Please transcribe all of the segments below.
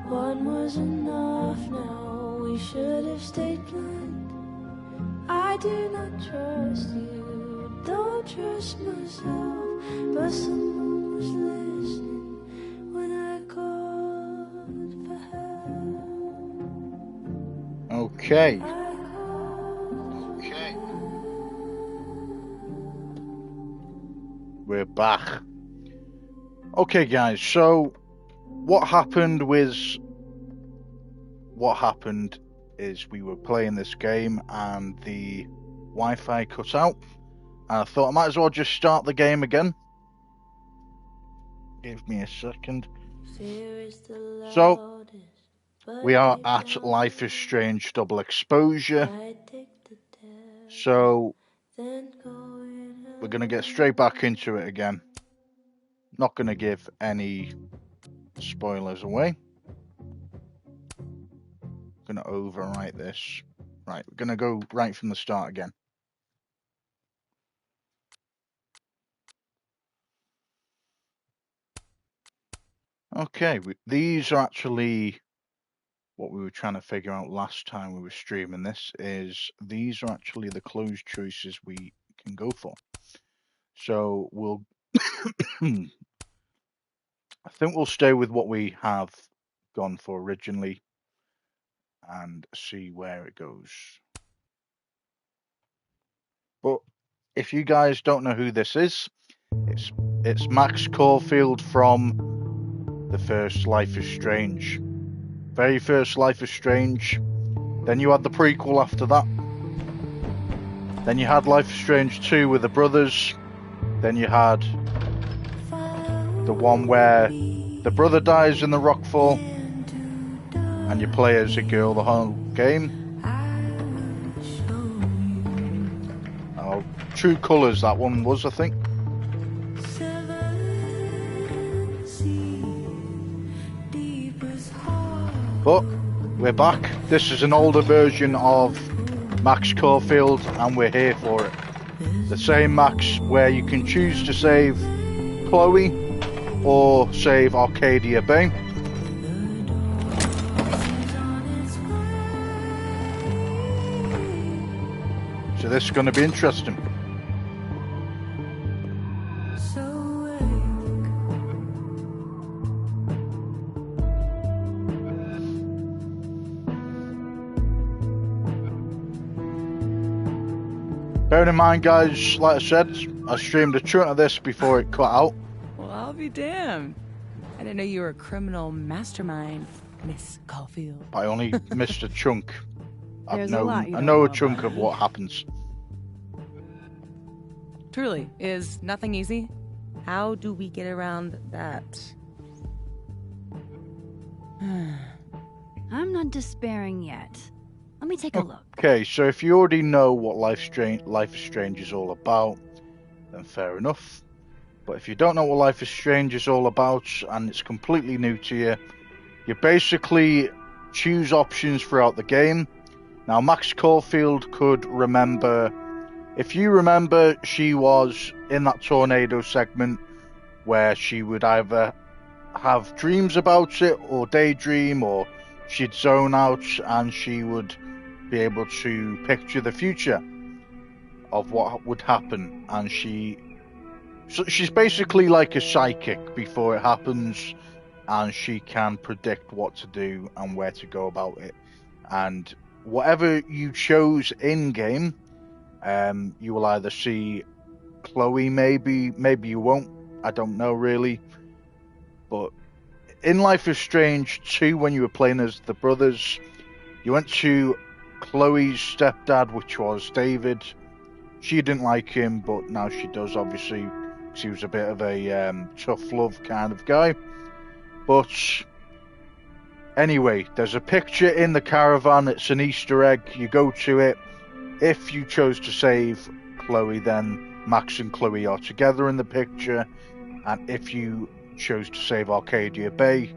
One was enough now, we should have stayed blind. I do not trust you, don't trust myself, but someone was listening when I called for help. Okay. We're back. Okay, guys, so what happened is we were playing this game and the Wi-Fi cut out. And I thought I might as well just start the game again. Give me a second. So, we are at Life is Strange Double Exposure. So, we're going to get straight back into it again. Not going to give any spoilers away. Going to overwrite this. Right, we're going to go right from the start again. Okay, these are actually what we were trying to figure out last time we were streaming this. These are actually the closed choices we can go for. So we'll, I think we'll stay with what we have gone for originally and see where it goes. But if you guys don't know who this is, it's Max Caulfield from the first Life is Strange. Very first Life is Strange. Then you had the prequel after that. Then you had Life is Strange 2 with the brothers. Then you had the one where the brother dies in the rockfall and you play as a girl the whole game. Oh, True Colours, that one was, I think. But we're back. This is an older version of Max Caulfield and we're here for it. The same Max where you can choose to save Chloe or save Arcadia Bay. So this is going to be interesting. Bearing in mind, guys, like I said, I streamed a chunk of this before it cut out. Well, I'll be damned. I didn't know you were a criminal mastermind, Miss Caulfield. I only missed a chunk. I There's know a chunk of what happens. Truly, is nothing easy? How do we get around that? I'm not despairing yet. Let me take a look. Okay, so if you already know what Life is Strange is all about, then fair enough. But if you don't know what Life is Strange is all about and it's completely new to you, you basically choose options throughout the game. Now, Max Caulfield could remember, if you remember, she was in that tornado segment where she would either have dreams about it or daydream, or she'd zone out and she would be able to picture the future of what would happen. And she's basically like a psychic before it happens, and she can predict what to do and where to go about it. And whatever you chose in game, you will either see Chloe, maybe you won't, I don't know really. But in Life is Strange 2, when you were playing as the brothers, you went to Chloe's stepdad, which was David. She didn't like him, but now she does, obviously, because he was a bit of a tough love kind of guy. But anyway, there's a picture in the caravan. It's an Easter egg. You go to it. If you chose to save Chloe, then Max and Chloe are together in the picture. And if you chose to save Arcadia Bay,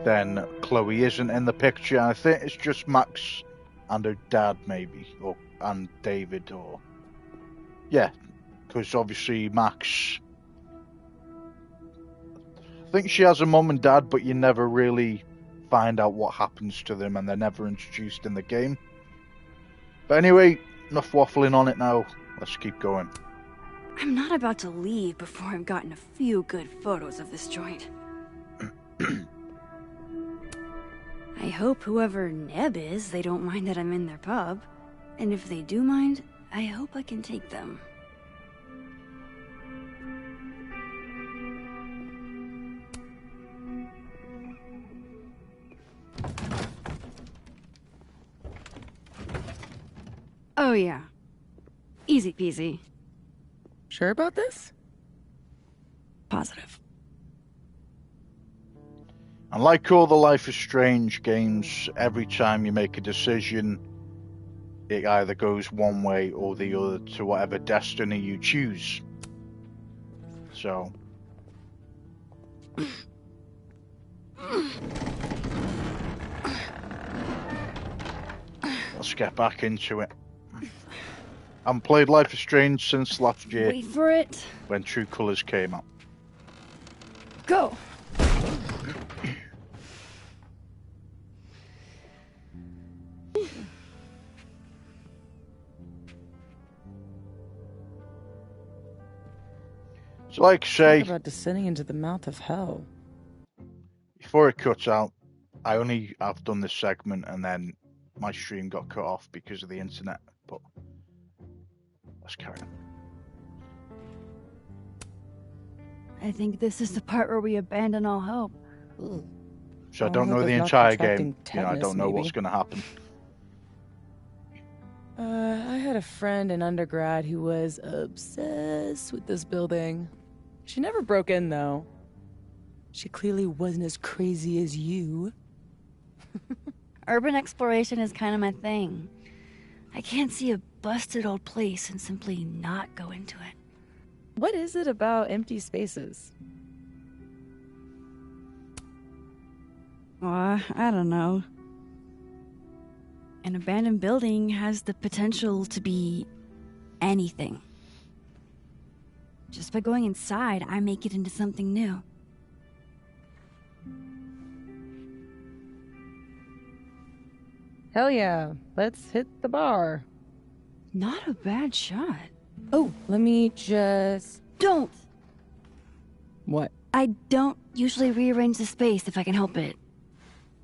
then Chloe isn't in the picture. I think it's just Max and her dad, maybe, and David, or yeah, because obviously Max, I think she has a mum and dad, but you never really find out what happens to them, and they're never introduced in the game. But anyway, enough waffling on it now. Let's keep going. I'm not about to leave before I've gotten a few good photos of this joint. I hope whoever Neb is, they don't mind that I'm in their pub. And if they do mind, I hope I can take them. Oh yeah. Easy peasy. Sure about this? Positive. And like all the Life is Strange games, every time you make a decision, it either goes one way or the other to whatever destiny you choose. So... let's get back into it. I haven't played Life is Strange since last year. Wait for it. When True Colors came out. Go! So like I say, Talk about descending into the mouth of hell. before it cuts out, I've done this segment and then my stream got cut off because of the internet, but let's carry on. I think this is the part where we abandon all hope. So I All don't know hope the of not entire contracting game. I tetanus, don't know maybe. what's going to happen. I had a friend in undergrad who was obsessed with this building. She never broke in, though. She clearly wasn't as crazy as you. Urban exploration is kind of my thing. I can't see a busted old place and simply not go into it. What is it about empty spaces? I don't know. An abandoned building has the potential to be anything. Just by going inside, I make it into something new. Hell yeah, let's hit the bar. Not a bad shot. Oh, let me just... Don't! What? I don't usually rearrange the space if I can help it.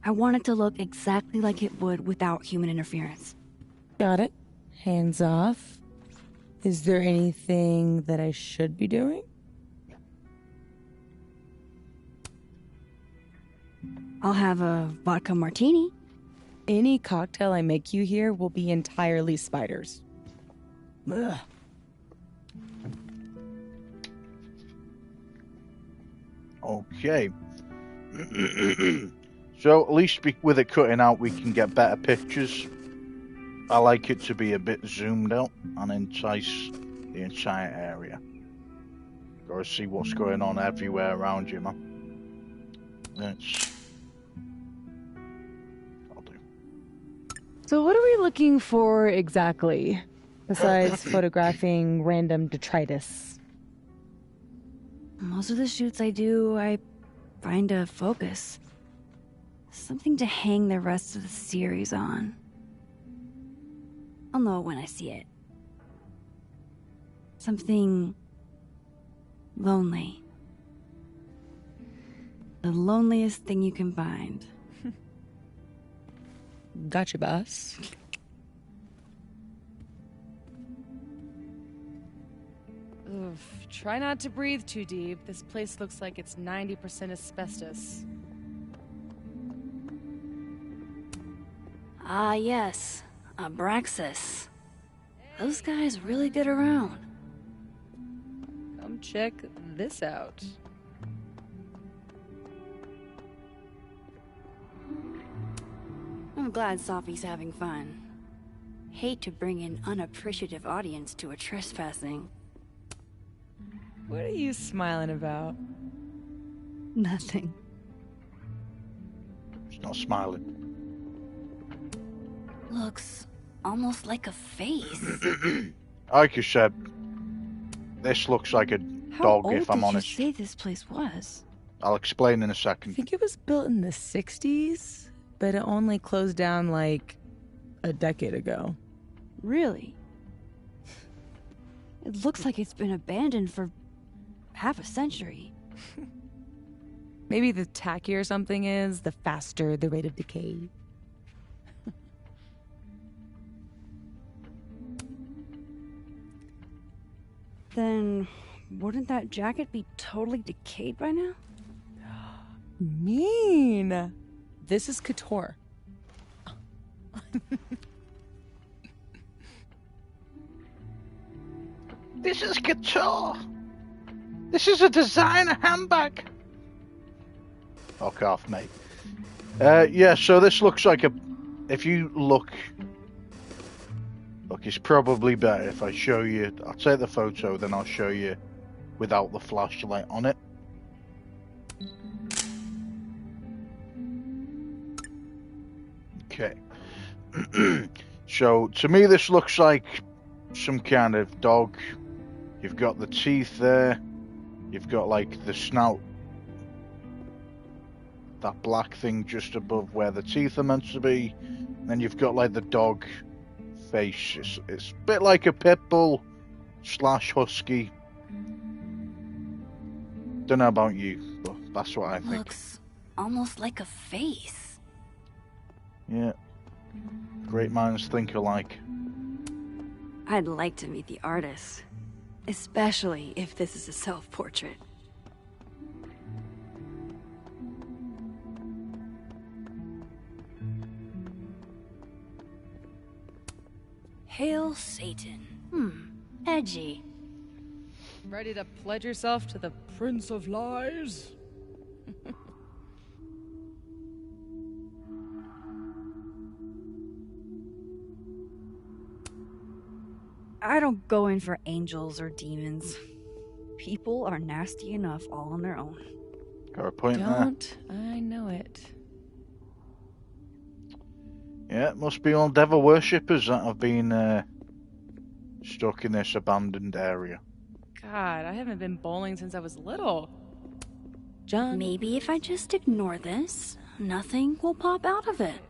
I want it to look exactly like it would without human interference. Got it. Hands off. Is there anything that I should be doing? I'll have a vodka martini. Any cocktail I make you here will be entirely spiders. Ugh. Okay. So at least with it cutting out, we can get better pictures. I like it to be a bit zoomed out and entice the entire area. Gotta see what's going on everywhere around you, man. I'll do. So what are we looking for exactly, besides photographing random detritus? Most of the shoots I do, I find a focus. Something to hang the rest of the series on. I'll know it when I see it. Something lonely. The loneliest thing you can find. Gotcha, boss. Oof. Try not to breathe too deep. This place looks like it's 90% asbestos. Ah, yes. Abraxas. Those guys really get around. Come check this out. I'm glad Sophie's having fun. Hate to bring an unappreciative audience to a trespassing. What are you smiling about? Nothing. She's not smiling. Looks almost like a face. Like you said, this looks like a How dog, old if I'm did honest. you say this place was? I'll explain in a I second. think it was built in the 60s, but it only closed down like a decade ago. Really? It looks like it's been abandoned for half a century. Maybe the tackier something is, the faster the rate of decay. Then wouldn't that jacket be totally decayed by now? Mean. This is couture. This is couture. This is a designer handbag. Fuck off, mate. Yeah, so this looks like a... If you look... Look, it's probably better if I show you... I'll take the photo, then I'll show you without the flashlight on it. Okay. So, to me this looks like some kind of dog. You've got the teeth there. You've got, like, the snout. That black thing just above where the teeth are meant to be. And then you've got, like, the dog face. It's a bit like a pit bull / husky. Don't know about you, but that's what I think. Looks almost like a face. Yeah. Great minds think alike. I'd like to meet the artist. Especially if this is a self-portrait. Hail Satan. Edgy. Ready to pledge yourself to the Prince of Lies? I don't go in for angels or demons. People are nasty enough all on their own. Got a point there. Don't I know it? Yeah, it must be all devil worshippers that have been stuck in this abandoned area. God, I haven't been bowling since I was little. John? Maybe if I just ignore this, nothing will pop out of it.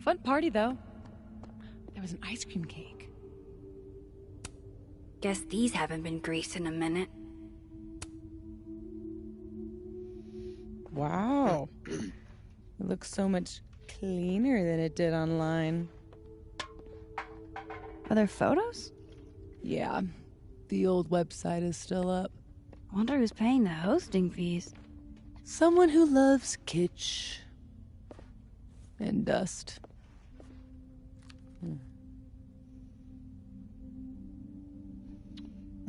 Fun party, though. There was an ice cream cake. Guess these haven't been greased in a minute. Wow. It looks so much cleaner than it did online. Are there photos? Yeah. The old website is still up. Wonder who's paying the hosting fees. Someone who loves kitsch. And dust.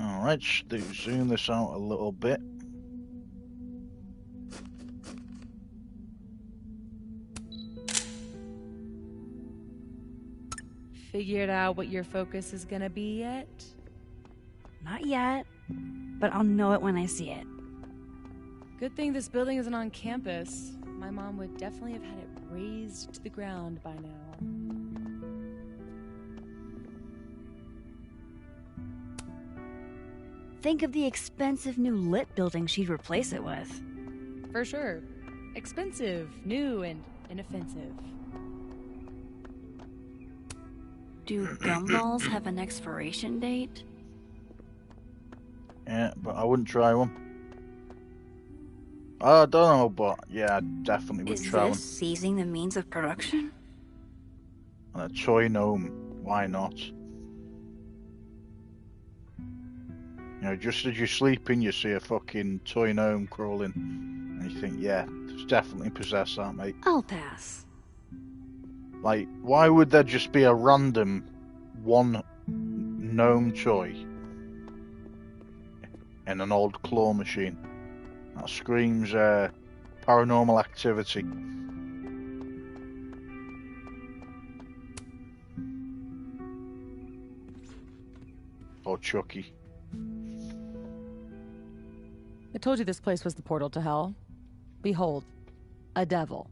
Alright, zoom this out a little bit. Figured out what your focus is gonna be yet? Not yet, but I'll know it when I see it. Good thing this building isn't on campus. My mom would definitely have had it razed to the ground by now. Think of the expensive new lit building she'd replace it with. For sure. Expensive, new, and inoffensive. Do gumballs have an expiration date? Yeah, but I wouldn't try one. I don't know, but yeah, I definitely would Is try this seizing the means of production? one. And a toy gnome, why not? You know, just as you're sleeping, you see a fucking toy gnome crawling, and you think, yeah, it's definitely possessed, that, mate. I'll pass. Like, why would there just be a random one gnome toy in an old claw machine? That screams paranormal activity. Or Chucky. I told you this place was the portal to hell. Behold, a devil.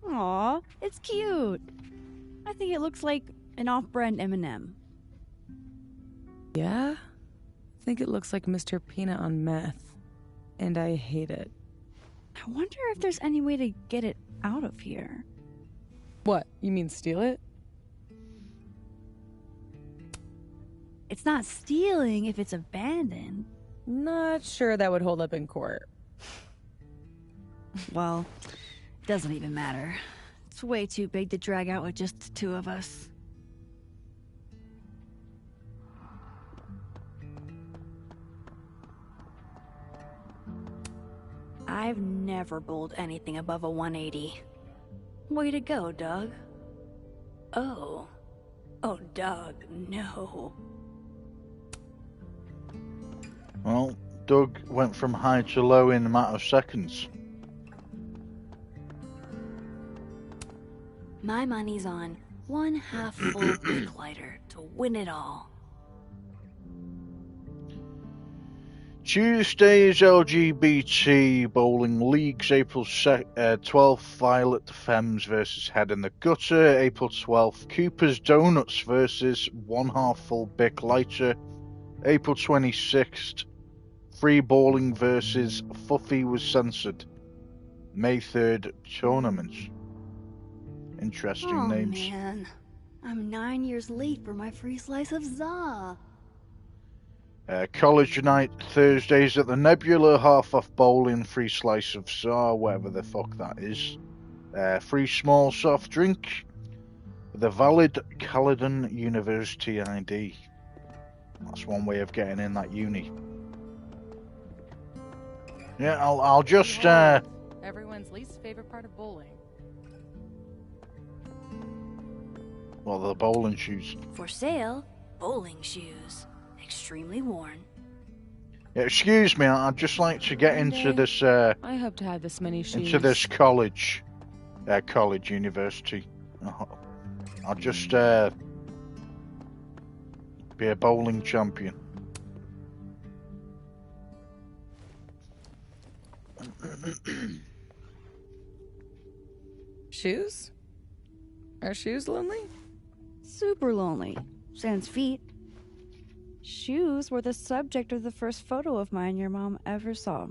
Aw, it's cute. I think it looks like an off-brand M&M. Yeah? I think it looks like Mr. Peanut on meth, and I hate it. I wonder if there's any way to get it out of here. What, you mean steal it? It's not stealing if it's abandoned. Not sure that would hold up in court. Well, it doesn't even matter. It's way too big to drag out with just the two of us. I've never bowled anything above a 180. Way to go, Doug. Oh, Doug, no. Well, Doug went from high to low in a matter of seconds. My money's on one half full big lighter to win it all. Tuesday's LGBT Bowling Leagues, April 12th, Violet Femmes versus Head in the Gutter. April 12th, Cooper's Donuts versus One Half Full Bic Lighter. April 26th, Free Bowling versus Fuffy Was Censored. May 3rd, tournaments. Interesting names. Oh man, I'm 9 years late for my free slice of za. College night Thursdays at the Nebula, half-off bowling, free slice of za, whatever the fuck that is. Free small soft drink with a valid Caledon University ID. That's one way of getting in that uni. Yeah, I'll just Everyone's least favorite part of bowling. well, the bowling shoes. For sale, bowling shoes. Extremely worn. Yeah, excuse me, I'd just like to get into this I hope to have this many shoes. into this college university. I'll just be a bowling champion. Shoes? Are shoes lonely? Super lonely. Sans feet. Shoes were the subject of the first photo of mine your mom ever saw.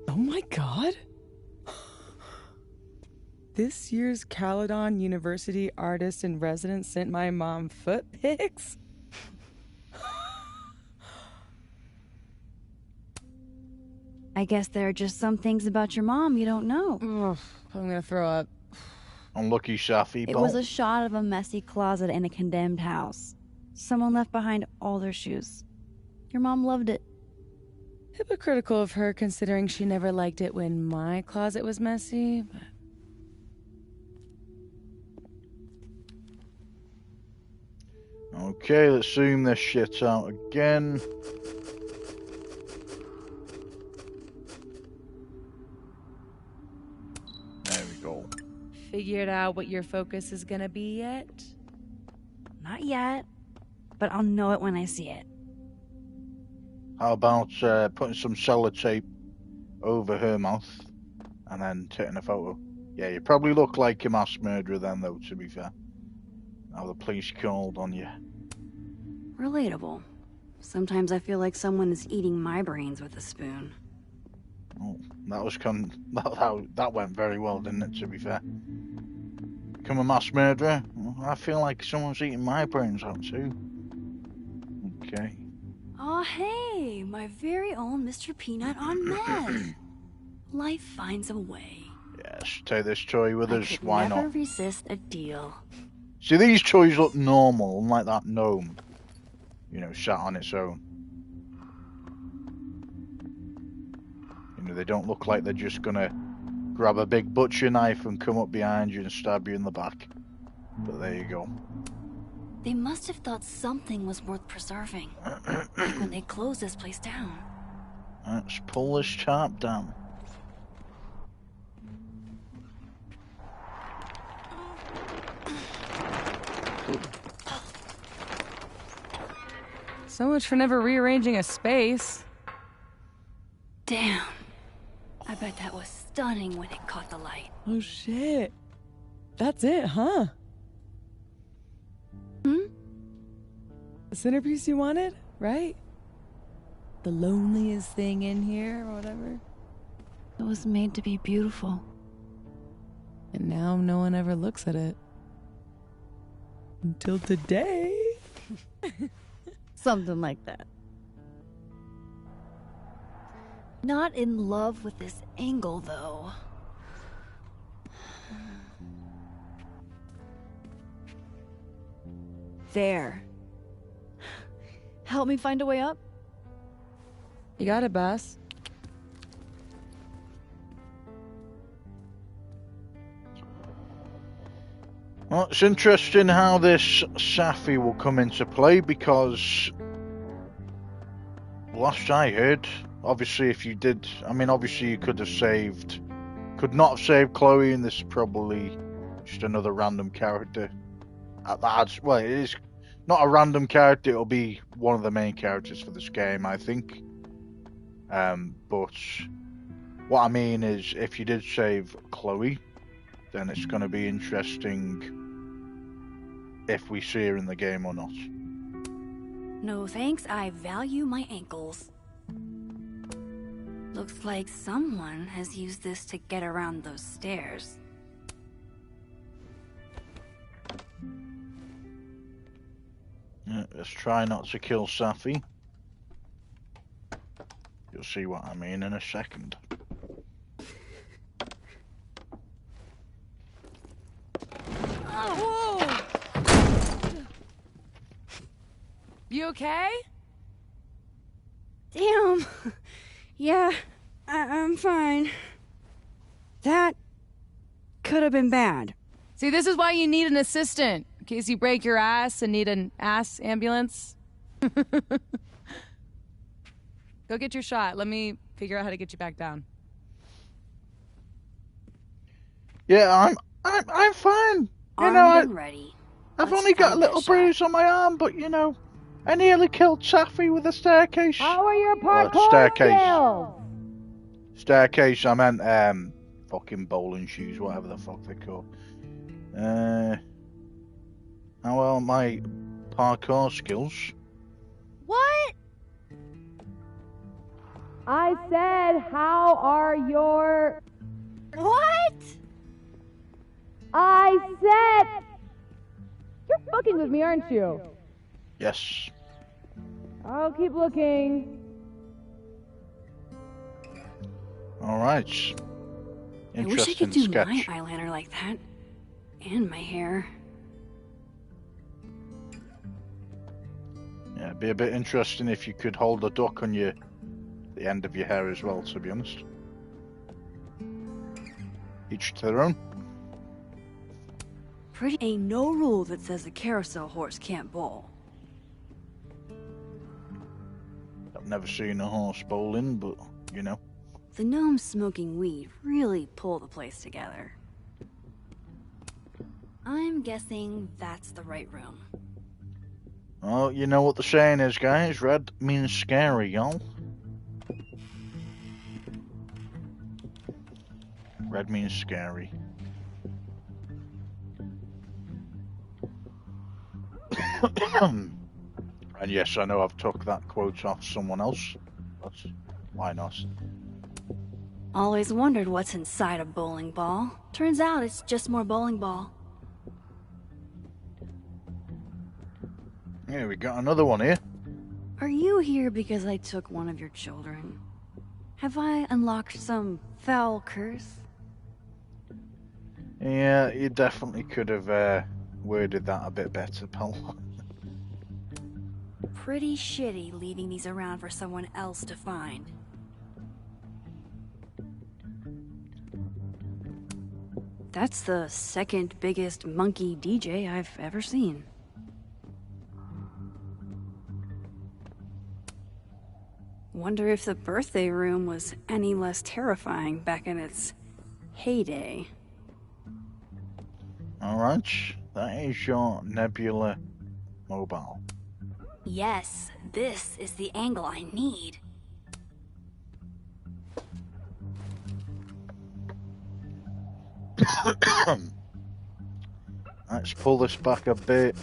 Oh my god! This year's Caledon University artist in residence sent my mom foot pics? I guess there are just some things about your mom you don't know. Ugh, I'm gonna throw up. Unlucky Safi. It was a shot of a messy closet in a condemned house. Someone left behind all their shoes. Your mom loved it. Hypocritical of her, considering she never liked it when my closet was messy, but... Okay, let's zoom this shit out again. There we go. Figured out what your focus is gonna be yet? Not yet, but I'll know it when I see it. How about putting some sellotape over her mouth and then taking a photo? Yeah, you probably look like a mass murderer then, though, to be fair. Now the police called on you. Relatable. Sometimes I feel like someone is eating my brains with a spoon. Oh, that was that went very well, didn't it, to be fair? Become a mass murderer? Well, I feel like someone's eating my brains out too. Okay. Aw, hey, my very own Mr. Peanut on meth. Life finds a way. Yes, take this toy with us, why never not? resist a deal. See, these toys look normal, unlike that gnome. You know, sat on its own. You know, they don't look like they're just gonna grab a big butcher knife and come up behind you and stab you in the back. But there you go. They must have thought something was worth preserving. Like when they closed this place down. Let's pull this tarp down. So much for never rearranging a space. Damn. I bet that was stunning when it caught the light. Oh shit. That's it, huh? Hmm? The centerpiece you wanted, right? The loneliest thing in here, or whatever. It was made to be beautiful. And now no one ever looks at it. Until today. Something like that. Not in love with this angle, though. There. Help me find a way up? You got it, boss. Well, it's interesting how this Safi will come into play, because last I heard, obviously if you did, I mean obviously you could not have saved Chloe, and this is probably just another random character. Well, it is not a random character, it'll be one of the main characters for this game, I think. But what I mean is, if you did save Chloe, then it's going to be interesting if we see her in the game or not. No thanks, I value my ankles. Looks like someone has used this to get around those stairs. Yeah, let's try not to kill Safi. You'll see what I mean in a second. Whoa! You okay? Damn. Yeah, I'm fine. That could have been bad. See, this is why you need an assistant. In case you break your ass and need an ass ambulance. Go get your shot. Let me figure out how to get you back down. Yeah, I'm fine. Armed and ready. I've Let's only got a find little that shot. bruise on my arm, but I nearly killed Safi with a staircase. How are your parkour staircase. skills? Staircase, I meant fucking bowling shoes, whatever the fuck they're called. How are my parkour skills? What? I said, how are your... What? I said... You're fucking with me, aren't you? Yes. I'll keep looking. Alright. I wish I could Interesting do sketch. my eyeliner like that. And my hair. Yeah, it'd be a bit interesting if you could hold a duck on the end of your hair as well, to be honest. Each to their own. Pretty ain't no rule that says a carousel horse can't bowl. I've never seen a horse bowling, but The gnomes smoking weed really pull the place together. I'm guessing that's the right room. Oh, you know what the saying is, guys. Red means scary, y'all. Red means scary. And yes, I know I've took that quote off someone else, but why not? Always wondered what's inside a bowling ball. Turns out it's just more bowling ball. Yeah, we got another one here. Are you here because I took one of your children? Have I unlocked some foul curse? Yeah, you definitely could have worded that a bit better, pal. Pretty shitty leaving these around for someone else to find. That's the second biggest monkey DJ I've ever seen. Wonder if the birthday room was any less terrifying back in its heyday. Alright, that is your Nebula mobile. Yes, this is the angle I need. Let's pull this back a bit.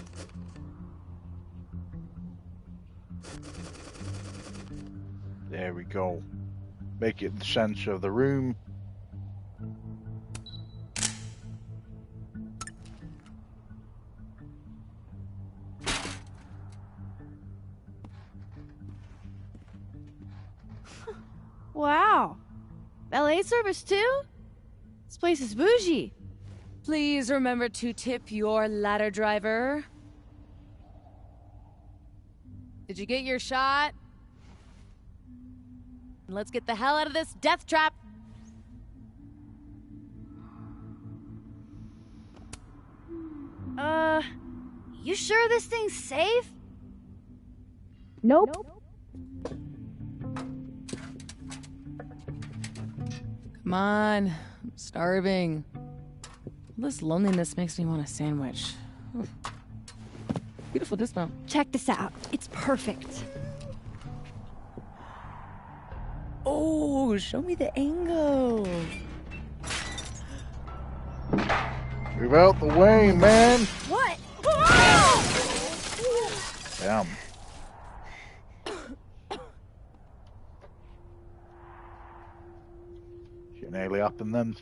go. Make it the center of the room. Wow. Valet service too? This place is bougie. Please remember to tip your ladder driver. Did you get your shot? Let's get the hell out of this death trap. You sure this thing's safe? Nope. Come on, I'm starving. This loneliness makes me want a sandwich. Oof. Beautiful dismount. Check this out. It's perfect. Oh, show me the angle. Move out the way, man. What? Damn. Shit nearly happened then.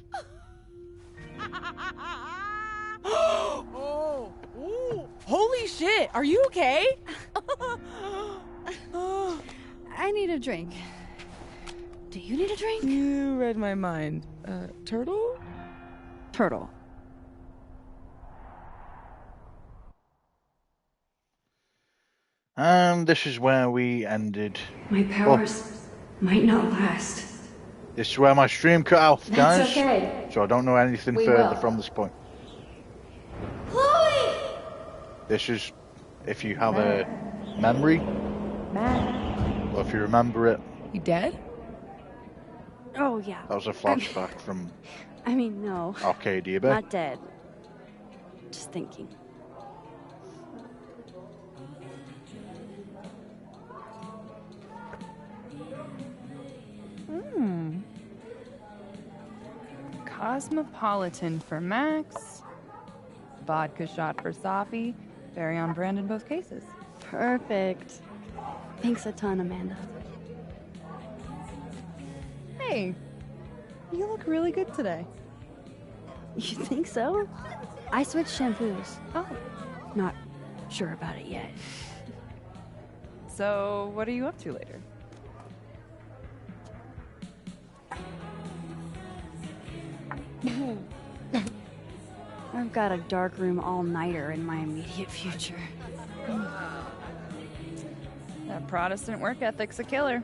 Oh, ooh, holy shit! Are you okay? I need a drink. Do you need a drink? You read my mind. Turtle? Turtle. And this is where we ended. My powers might not last. This is where my stream cut off, guys. That's okay. So I don't know anything We further will. from this point. Chloe! This is if you have a memory, or if you remember it. You dead? Oh, yeah. That was a flashback from I mean, no. Arcadia Bay. Not dead. Just thinking. Cosmopolitan for Max, vodka shot for Safi, very on brand in both cases. Perfect. Thanks a ton, Amanda. Hey, you look really good today. You think so? I switched shampoos. Oh, Not sure about it yet. so what are you up to later? I've got a darkroom all-nighter in my immediate future. That Protestant work ethic's a killer.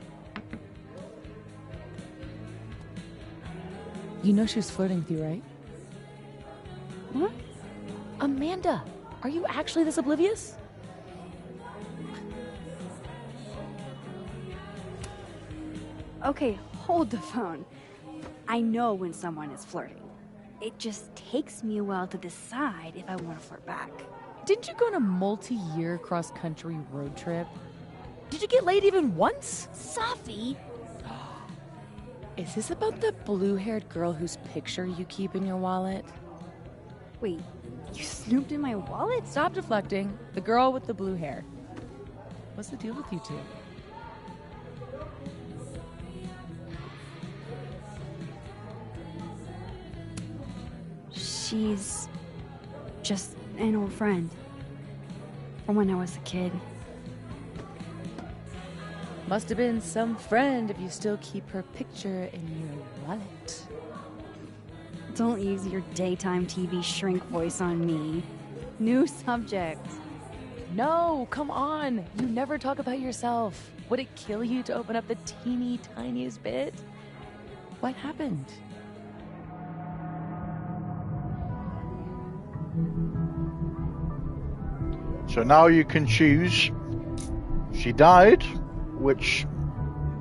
You know she was flirting with you, right? What? Amanda, are you actually this oblivious? Okay, hold the phone. I know when someone is flirting. It just takes me a while to decide if I want to flirt back. Didn't you go on a multi-year cross-country road trip? Did you get laid even once? Safi? Is this about the blue-haired girl whose picture you keep in your wallet? Wait, you snooped in my wallet? Stop deflecting. The girl with the blue hair. What's the deal with you two? She's just an old friend. From when I was a kid. Must have been some friend if you still keep her picture in your wallet. Don't use your daytime TV shrink voice on me. New subject. No, come on. You never talk about yourself. Would it kill you to open up the teeny tiniest bit? What happened? So now you can choose. She died, which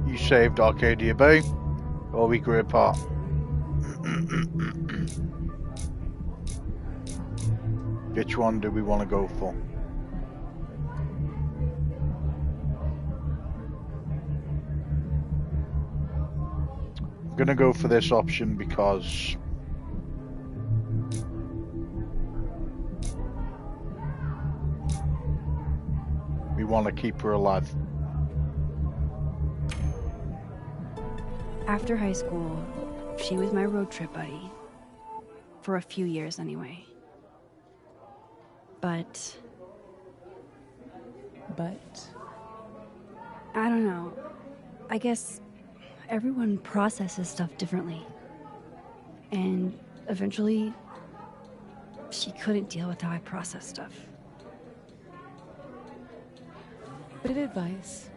you saved Arcadia Bay, or we grew apart. Which one do we want to go for? I'm gonna go for this option because we want to keep her alive. After high school, she was my road trip buddy. For a few years, anyway. But... I don't know. I guess everyone processes stuff differently. And eventually, she couldn't deal with how I process stuff. Bit of advice.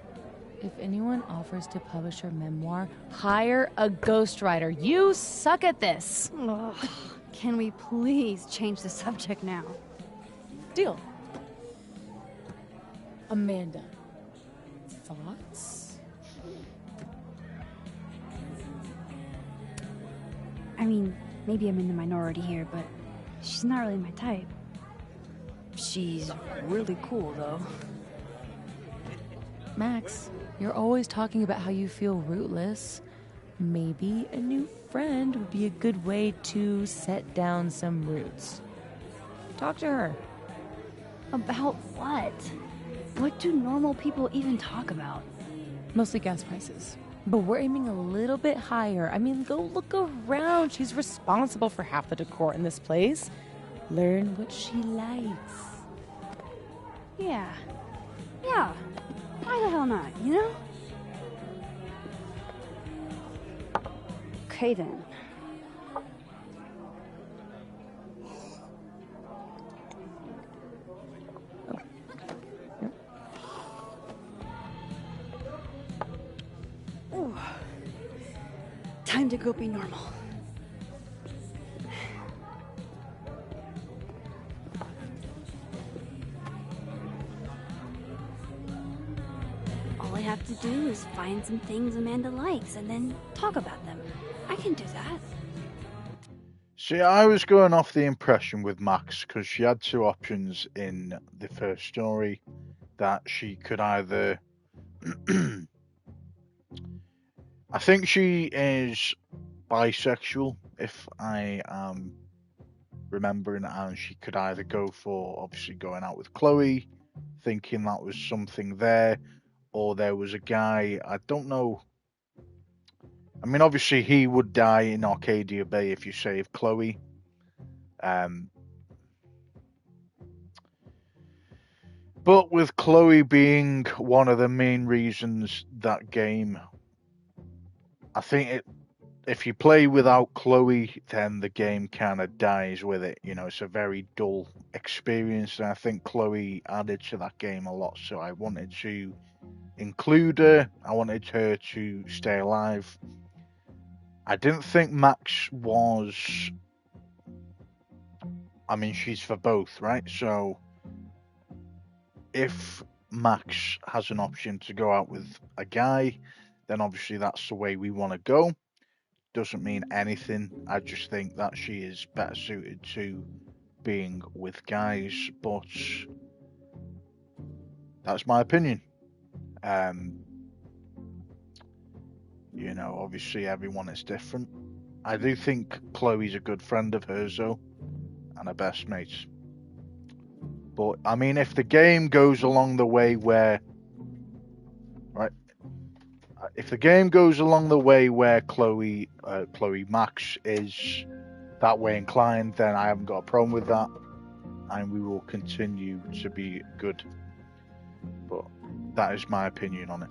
If anyone offers to publish your memoir, hire a ghostwriter. You suck at this. Ugh, can we please change the subject now? Deal. Amanda, thoughts? I mean, maybe I'm in the minority here, but she's not really my type. She's really cool, though. Max, you're always talking about how you feel rootless. Maybe a new friend would be a good way to set down some roots. Talk to her. About what? What do normal people even talk about? Mostly gas prices. But we're aiming a little bit higher. I mean, go look around. She's responsible for half the decor in this place. Learn what she likes. Yeah. Why the hell not, you know? Okay then. Ooh. Time to go be normal. All I have to do is find some things Amanda likes and then talk about them. I can do that. See, I was going off the impression with Max because she had two options in the first story that she could either... I think she is bisexual, if I am remembering, and she could either go for obviously going out with Chloe, thinking that was something there, or there was a guy, I don't know. I mean, obviously he would die in Arcadia Bay if you save Chloe. But with Chloe being one of the main reasons that game, I think if you play without Chloe, then the game kind of dies with it. You know, it's a very dull experience, and I think Chloe added to that game a lot, so I wanted to include her. I wanted her to stay alive. I didn't think Max was... I mean, she's for both, right? So if Max has an option to go out with a guy, then obviously that's the way we want to go. Doesn't mean anything. I just think that she is better suited to being with guys, but that's my opinion. You know, obviously everyone is different. I do think Chloe's a good friend of hers, though, and her best mates. But, I mean, if the game goes along the way where... Right? If the game goes along the way where Chloe Max is that way inclined, then I haven't got a problem with that. And we will continue to be good. But that is my opinion on it.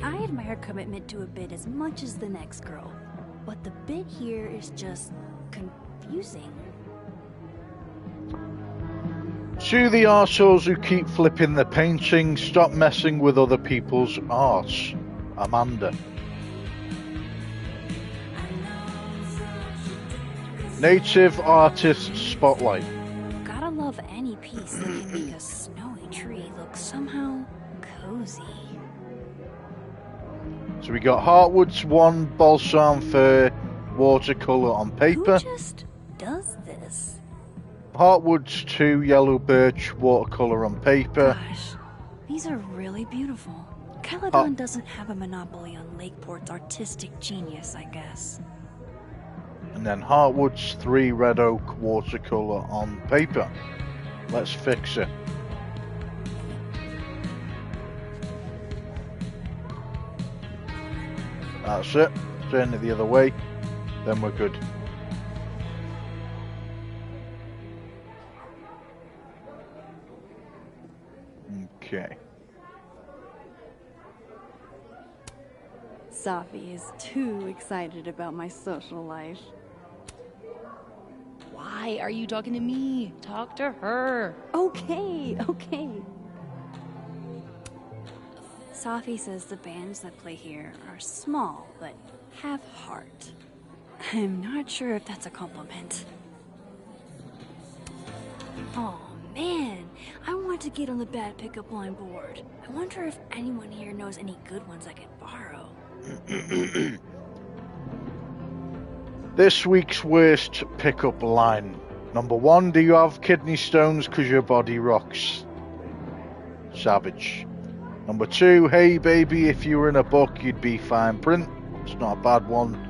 I admire commitment to a bit as much as the next girl, but the bit here is just confusing. To the arseholes who keep flipping the painting, stop messing with other people's art. Amanda. Native Artist Spotlight. Gotta love any piece that can make a snowy tree look somehow cozy. So we got Heartwood's one balsam fir watercolor on paper. Who just does this? Heartwood's 2 yellow birch watercolor on paper. Gosh, these are really beautiful. Caledon doesn't have a monopoly on Lakeport's artistic genius, I guess. And then Heartwood's 3 red oak watercolor on paper. Let's fix it. That's it. Turn it the other way. Then we're good. Okay. Safi is too excited about my social life. Why are you talking to me? Talk to her. Okay. Safi says the bands that play here are small, but have heart. I'm not sure if that's a compliment. Oh man, I want to get on the bad pickup line board. I wonder if anyone here knows any good ones I could borrow. This week's worst pickup line. Number 1, do you have kidney stones because your body rocks? Savage. Number 2, hey baby, if you were in a book you'd be fine print. It's not a bad one.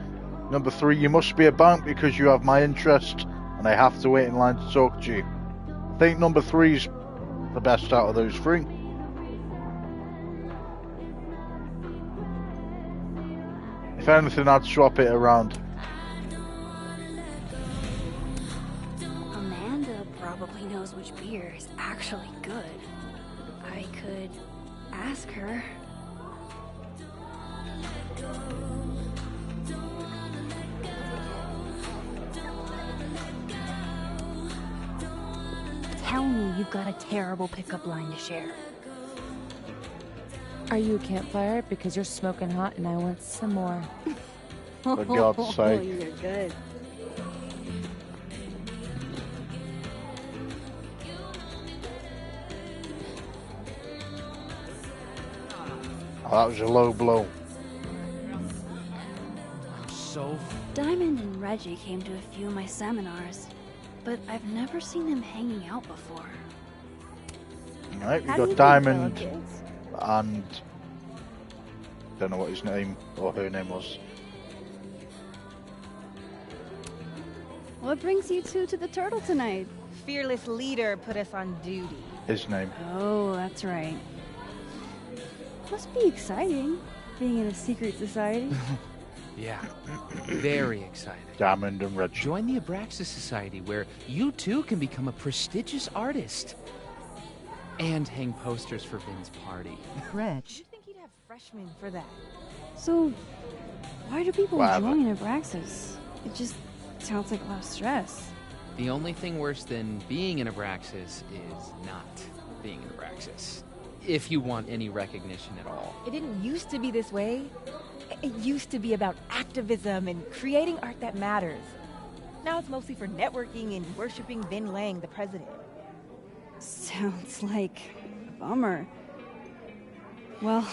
Number 3, you must be a bank because you have my interest and I have to wait in line to talk to you. I think number 3's the best out of those 3. If anything, I'd swap it around. Amanda probably knows which beer is actually good. I could ask her. Tell me you've got a terrible pickup line to share. Are you a campfire? Because you're smoking hot and I want some more. For God's sake. You're good. Oh, that was a low blow. So Diamond and Reggie came to a few of my seminars, but I've never seen them hanging out before. Alright, we How do you got do, Diamond fellow kids? and don't know what his name or her name was. What brings you two to the Turtle tonight? Fearless leader put us on duty. His name. Oh, that's right. Must be exciting, being in a secret society. yeah, very exciting. Diamond and Reggie. Join the Abraxas Society, where you too can become a prestigious artist and hang posters for Vin's party. Reg. You think he'd have freshmen for that? So, why do people Whatever. join Abraxas? It just sounds like a lot of stress. The only thing worse than being in Abraxas is not being in Abraxas. If you want any recognition at all. It didn't used to be this way. It used to be about activism and creating art that matters. Now it's mostly for networking and worshiping Vin Lang, the president. Sounds like a bummer. Well,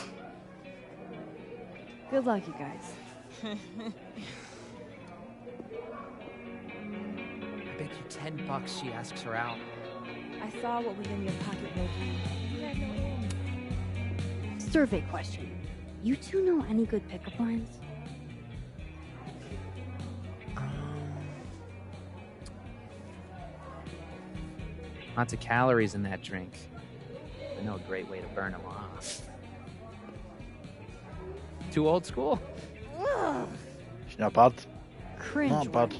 good luck, you guys. I bet you $10 she asks her out. I saw what was in your pocket, Reggie. You had no end. Survey question. You two know any good pickup lines? Lots of calories in that drink. I know a great way to burn them off. Too old school? It's not bad. Cringe Not bad.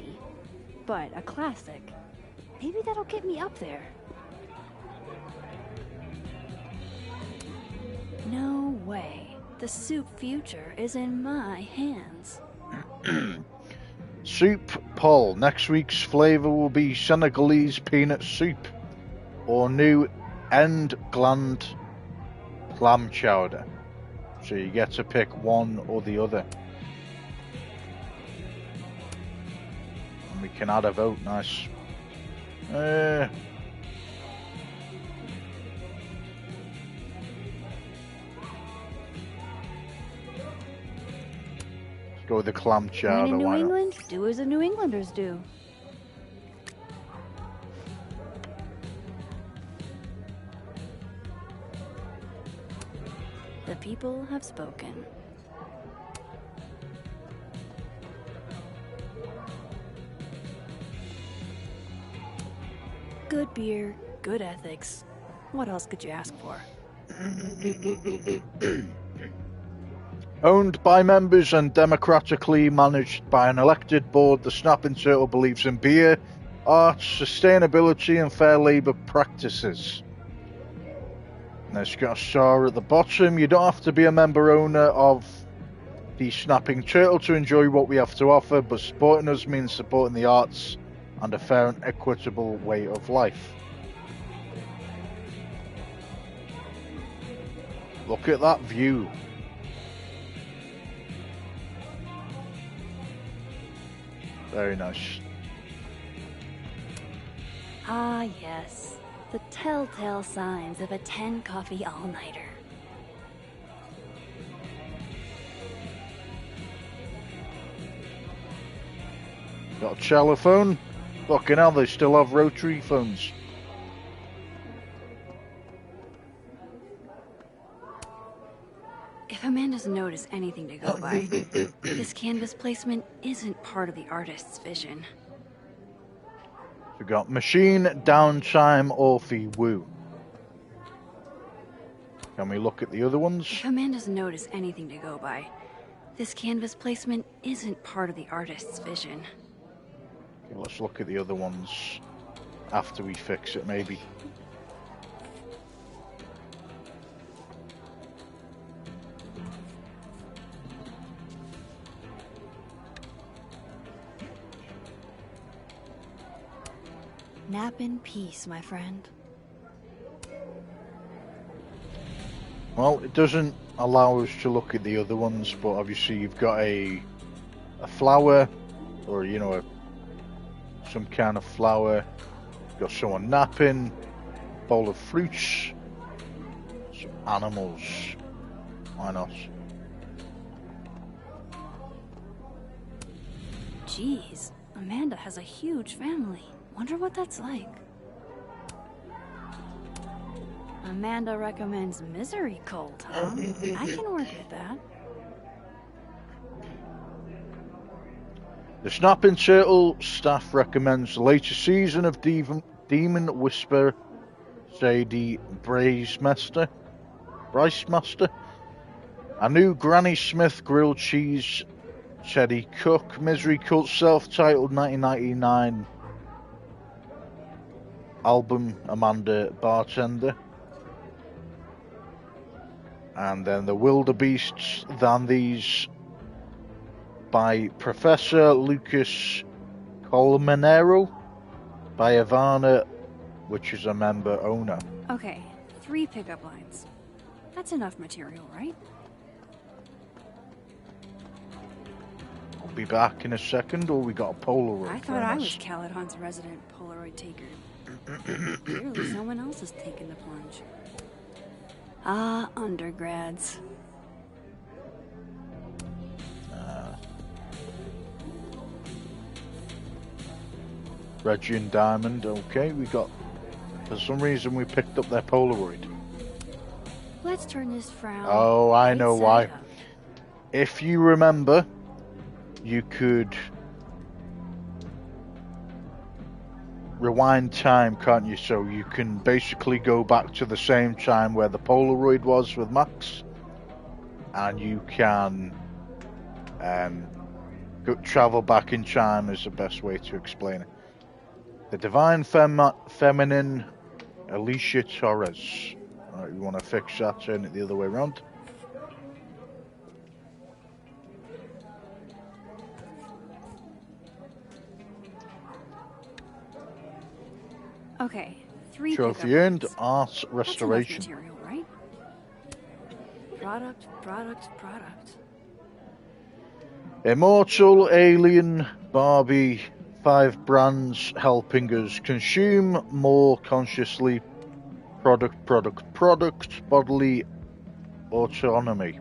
but a classic. Maybe that'll get me up there. No way. The soup future is in my hands. Soup Paul. Next week's flavour will be Senegalese peanut soup or new end gland clam chowder. So you get to pick one or the other. And we can add a vote, nice. Let's go with the clam When chowder, in New why not? England, do as the New Englanders do. The people have spoken. Good beer, good ethics. What else could you ask for? Owned by members and democratically managed by an elected board, the Snapping Turtle believes in beer, art, sustainability and fair labour practices. And it's got a star at the bottom. You don't have to be a member owner of the Snapping Turtle to enjoy what we have to offer, but supporting us means supporting the arts and a fair and equitable way of life. Look at that view. Very nice. Ah, yes. The telltale signs of a 10 coffee all-nighter. Got a telephone? Fucking hell, they still have rotary phones. If Amanda's noticed anything to go by, this canvas placement isn't part of the artist's vision. We got machine, downtime, Orphe, woo. Can we look at the other ones? If Amanda's noticed anything to go by, this canvas placement isn't part of the artist's vision. Okay, let's look at the other ones after we fix it, maybe. Nap in peace, my friend. Well, it doesn't allow us to look at the other ones, but obviously you've got a flower, or you know, some kind of flower. You've got someone napping, bowl of fruits, some animals. Why not? Jeez, Amanda has a huge family. Wonder what that's like. Amanda recommends Misery Cult, huh? I can work with that. The Snapping Turtle staff recommends the latest season of Demon Whisper, Sadie Bracemaster, a new Granny Smith grilled cheese, Teddy Cook, Misery Cult self-titled 1999 album, Amanda Bartender. And then the Wildebeests Than These by Professor Lucas Colmenero by Ivana, which is a member owner. Okay, 3 pickup lines. That's enough material, right? I'll be back in a second, or we got a Polaroid. I thought I was Caledon's resident Polaroid taker. Clearly someone else is taking the plunge. Ah, undergrads. Reggie and Diamond, okay, we got... For some reason we picked up their Polaroid. Let's turn this frown. Oh, I know why. Up. If you remember, you could rewind time, can't you? So you can basically go back to the same time where the Polaroid was with Max, and you can travel back in time is the best way to explain it. The Divine Feminine, Alicia Torres. Alright, we want to fix that, turn it the other way around. Okay, 3 Trophy earned, art restoration. That's enough material, right? Product. Immortal, Alien, Barbie, 5 brands helping us consume more consciously. Product, bodily autonomy.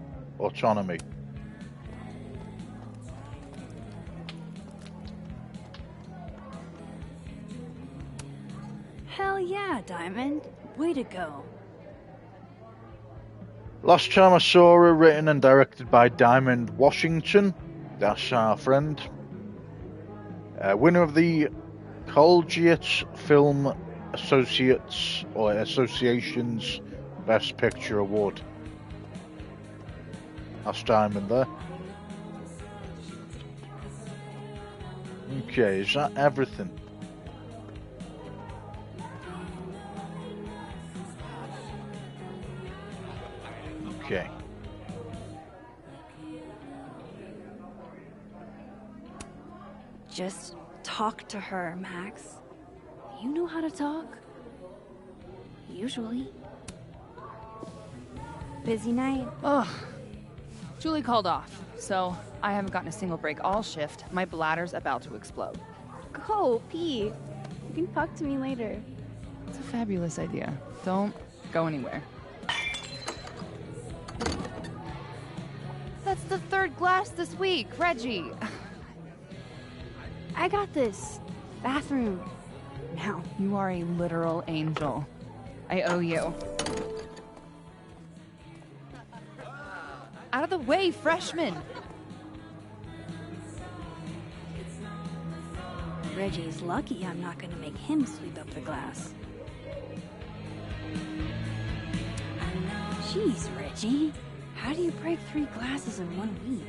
Hell yeah, Diamond. Way to go. Last Time I Saw Her, written and directed by Diamond Washington. That's our friend. Winner of the Collegiate Film Association's Best Picture Award. Last diamond there. Okay, is that everything? Okay. Just talk to her, Max. You know how to talk. Usually. Busy night? Ugh. Julie called off, so I haven't gotten a single break all shift. My bladder's about to explode. Go pee. You can talk to me later. It's a fabulous idea. Don't go anywhere. That's the third glass this week, Reggie. I got this. Bathroom. Now. You are a literal angel. I owe you. Out of the way, freshman! Reggie's lucky I'm not gonna make him sweep up the glass. Jeez, Reggie. How do you break 3 glasses in 1 week?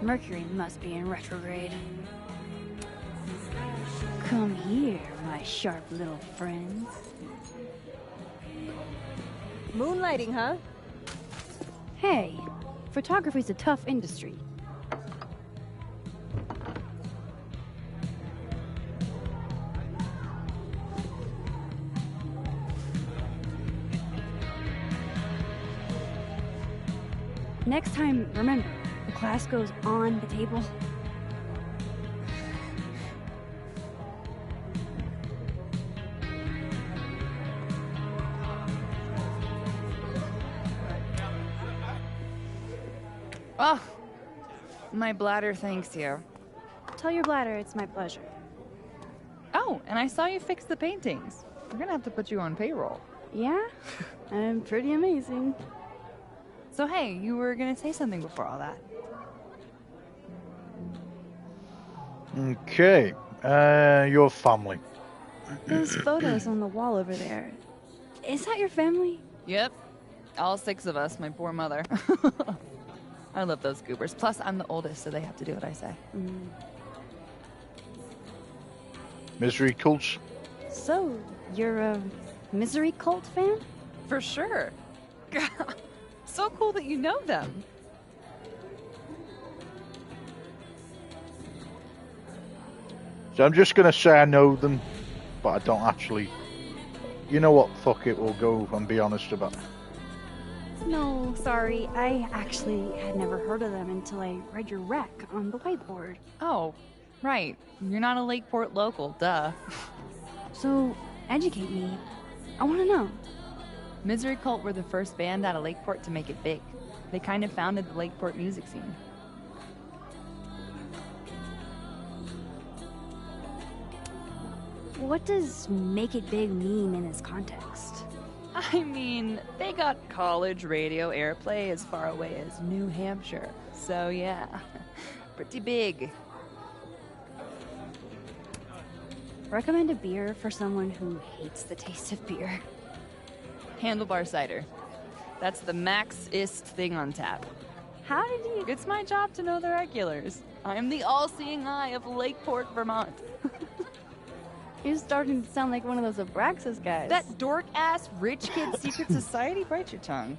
Mercury must be in retrograde. Come here, my sharp little friends. Moonlighting, huh? Hey, photography's a tough industry. Next time, remember, the glass goes on the table. Oh, my bladder thanks you. Tell your bladder it's my pleasure. Oh, and I saw you fix the paintings. We're gonna have to put you on payroll. Yeah? I'm pretty amazing. So hey, you were gonna say something before all that. Okay, your family. Those photos on the wall over there. Is that your family? Yep. All 6 of us, my poor mother. I love those goobers. Plus, I'm the oldest, so they have to do what I say. Misery cults? So, you're a Misery Cult fan? For sure. So cool that you know them. So I'm just going to say I know them, but I don't actually... You know what? Fuck it, we'll go and be honest about it. No, sorry. I actually had never heard of them until I read your rec on the whiteboard. Oh, right. You're not a Lakeport local, duh. So, educate me. I want to know. Misery Cult were the first band out of Lakeport to make it big. They kind of founded the Lakeport music scene. What does make it big mean in this context? I mean, they got college radio airplay as far away as New Hampshire. So yeah, pretty big. Recommend a beer for someone who hates the taste of beer. Handlebar cider. That's the max-ist thing on tap. How did you... It's my job to know the regulars. I'm the all-seeing eye of Lakeport, Vermont. You're starting to sound like one of those Abraxas guys. That dork-ass rich kid secret society? Bite your tongue.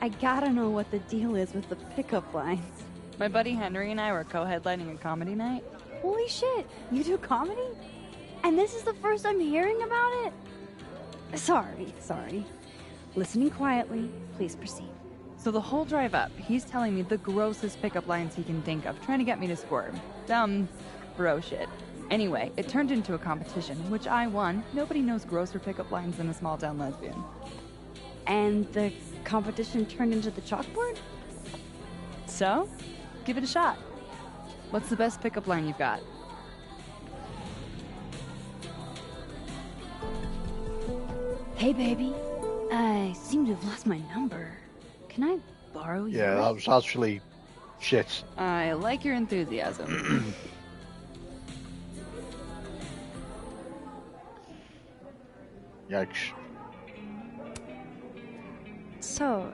I gotta know what the deal is with the pickup lines. My buddy Henry and I were co-headlining a comedy night. Holy shit, you do comedy? And this is the first I'm hearing about it? Sorry. Listening quietly, please proceed. So the whole drive up, he's telling me the grossest pickup lines he can think of, trying to get me to squirm. Dumb bro shit. Anyway, it turned into a competition, which I won. Nobody knows grosser pickup lines than a small-town lesbian. And the competition turned into the chalkboard? So, give it a shot. What's the best pickup line you've got? Hey, baby. I seem to have lost my number. Can I borrow yours? Yeah, that was actually shit. I like your enthusiasm. Yikes. So,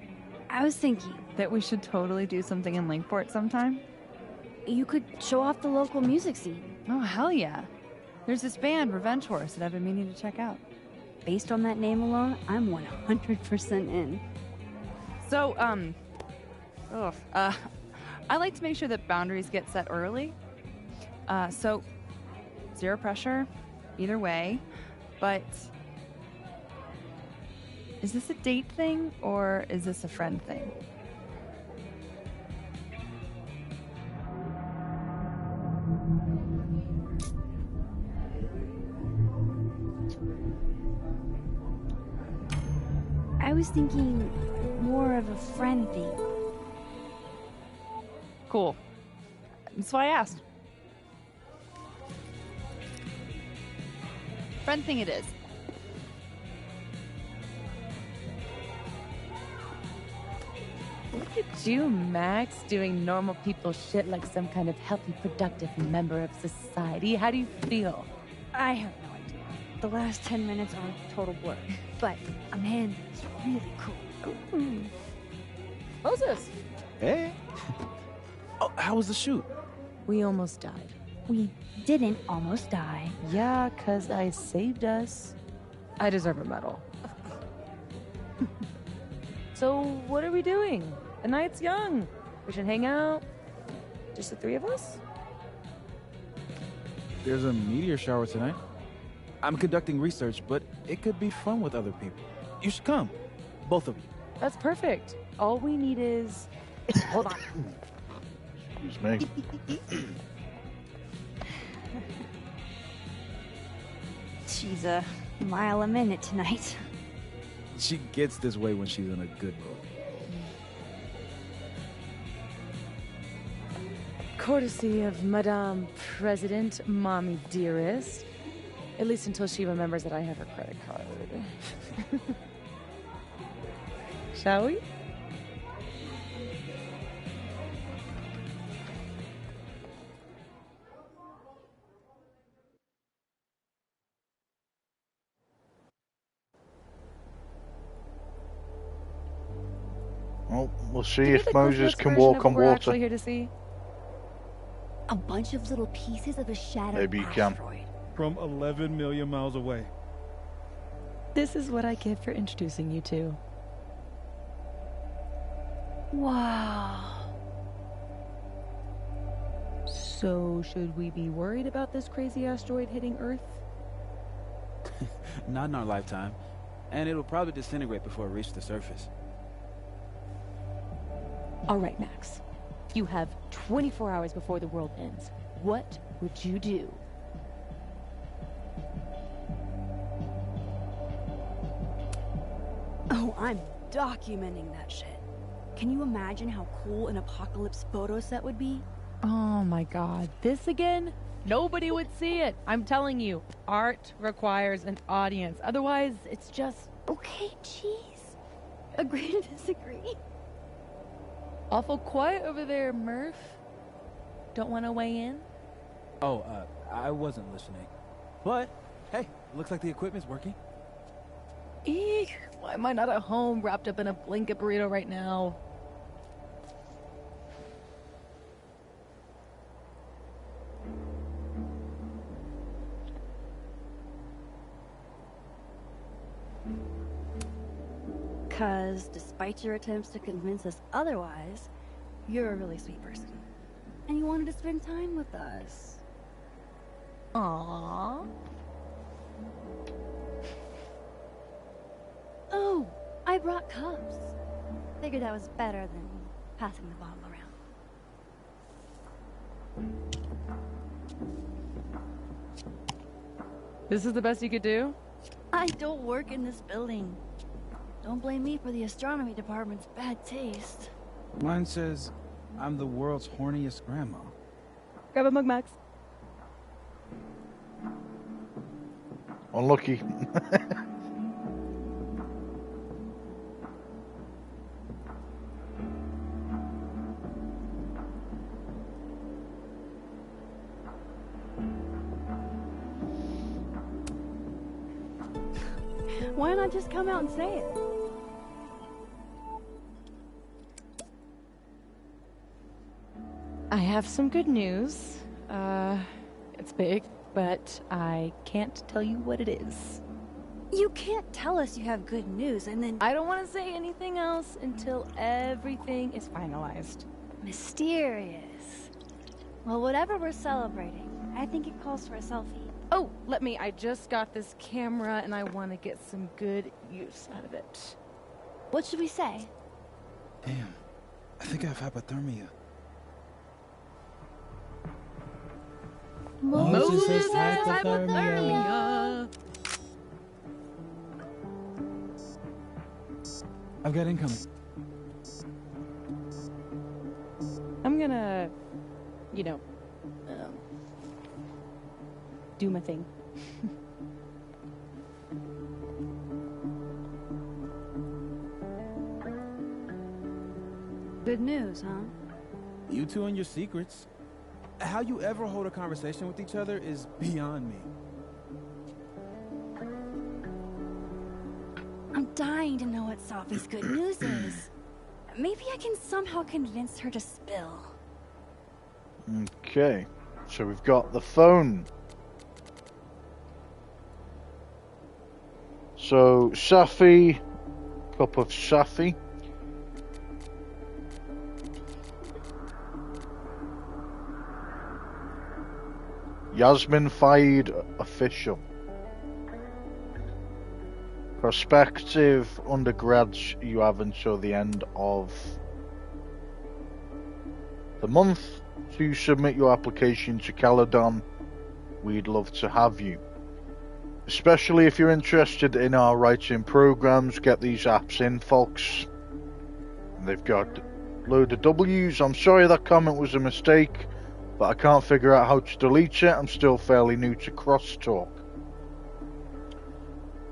I was thinking, That we should totally do something in Linkport sometime? you could show off the local music scene. Oh, hell yeah. There's this band, Revenge Horse, that I've been meaning to check out. Based on that name alone, I'm 100% in. So, I like to make sure that boundaries get set early. So, zero pressure, either way. But, is this a date thing, or is this a friend thing? I was thinking more of a friend thing. Cool. That's why I asked. Friend thing it is. Look at you, Max, doing normal people shit like some kind of healthy, productive member of society. How do you feel? I have no idea. The last 10 minutes are a total blur. But Amanda's really cool. Moses, Hey. Oh, how was the shoot? we almost died. We didn't almost die. Yeah, 'cause I saved us. I deserve a medal. So, what are we doing? The night's young. We should hang out. Just the three of us? There's a meteor shower tonight. I'm conducting research, but it could be fun with other people. You should come. Both of you. That's perfect. All we need is... Hold on. Excuse me. She's a mile a minute tonight. She gets this way when she's in a good mood. Courtesy of Madame President, Mommy Dearest. At least until she remembers that I have her credit card. Shall we? Well, we'll see Give me if the Moses Cliff Notes can version walk of on what we're water. actually here to see. A bunch of little pieces of a shattered Maybe you can. asteroid. From 11 million miles away. This is what I get for introducing you to. Wow. So, should we be worried about this crazy asteroid hitting Earth? Not in our lifetime. And it'll probably disintegrate before it reaches the surface. All right, Max. You have 24 hours before the world ends. What would you do? Oh, I'm documenting that shit. Can you imagine how cool an apocalypse photo set would be? Oh my god, this again? Nobody would see it. I'm telling you, art requires an audience. Otherwise, it's just... Okay, jeez. Agree to disagree. Awful quiet over there, Murph. Don't want to weigh in? Oh, I wasn't listening. But, hey, looks like the equipment's working. Eek, why am I not at home wrapped up in a blanket burrito right now? Because despite your attempts to convince us otherwise, you're a really sweet person. And you wanted to spend time with us. Aww. Oh, I brought cups. Figured that was better than passing the bottle around. This is the best you could do? I don't work in this building. Don't blame me for the astronomy department's bad taste. Mine says, I'm the world's horniest grandma. Grab a mug, Max. Unlucky. Why not just come out and say it? I have some good news. It's big, but I can't tell you what it is. You can't tell us you have good news and then... I don't want to say anything else until everything is finalized. Mysterious. Well, whatever we're celebrating, I think it calls for a selfie. Oh, I just got this camera and I want to get some good use out of it. What should we say? Damn, I think I have hypothermia. Moses has hypothermia. I've got incoming. I'm gonna, do my thing. Good news, huh? You two and your secrets. How you ever hold a conversation with each other is beyond me. I'm dying to know what Sophie's good news is. Maybe I can somehow convince her to spill. Okay, so we've got the phone. So, Safi, cup of Safi. Yasmin Faid official. Prospective undergrads, you have until the end of the month to submit your application to Caledon. We'd love to have you. Especially if you're interested in our writing programs, get these apps in, folks. They've got a load of W's. I'm sorry that comment was a mistake, but I can't figure out how to delete it. I'm still fairly new to crosstalk.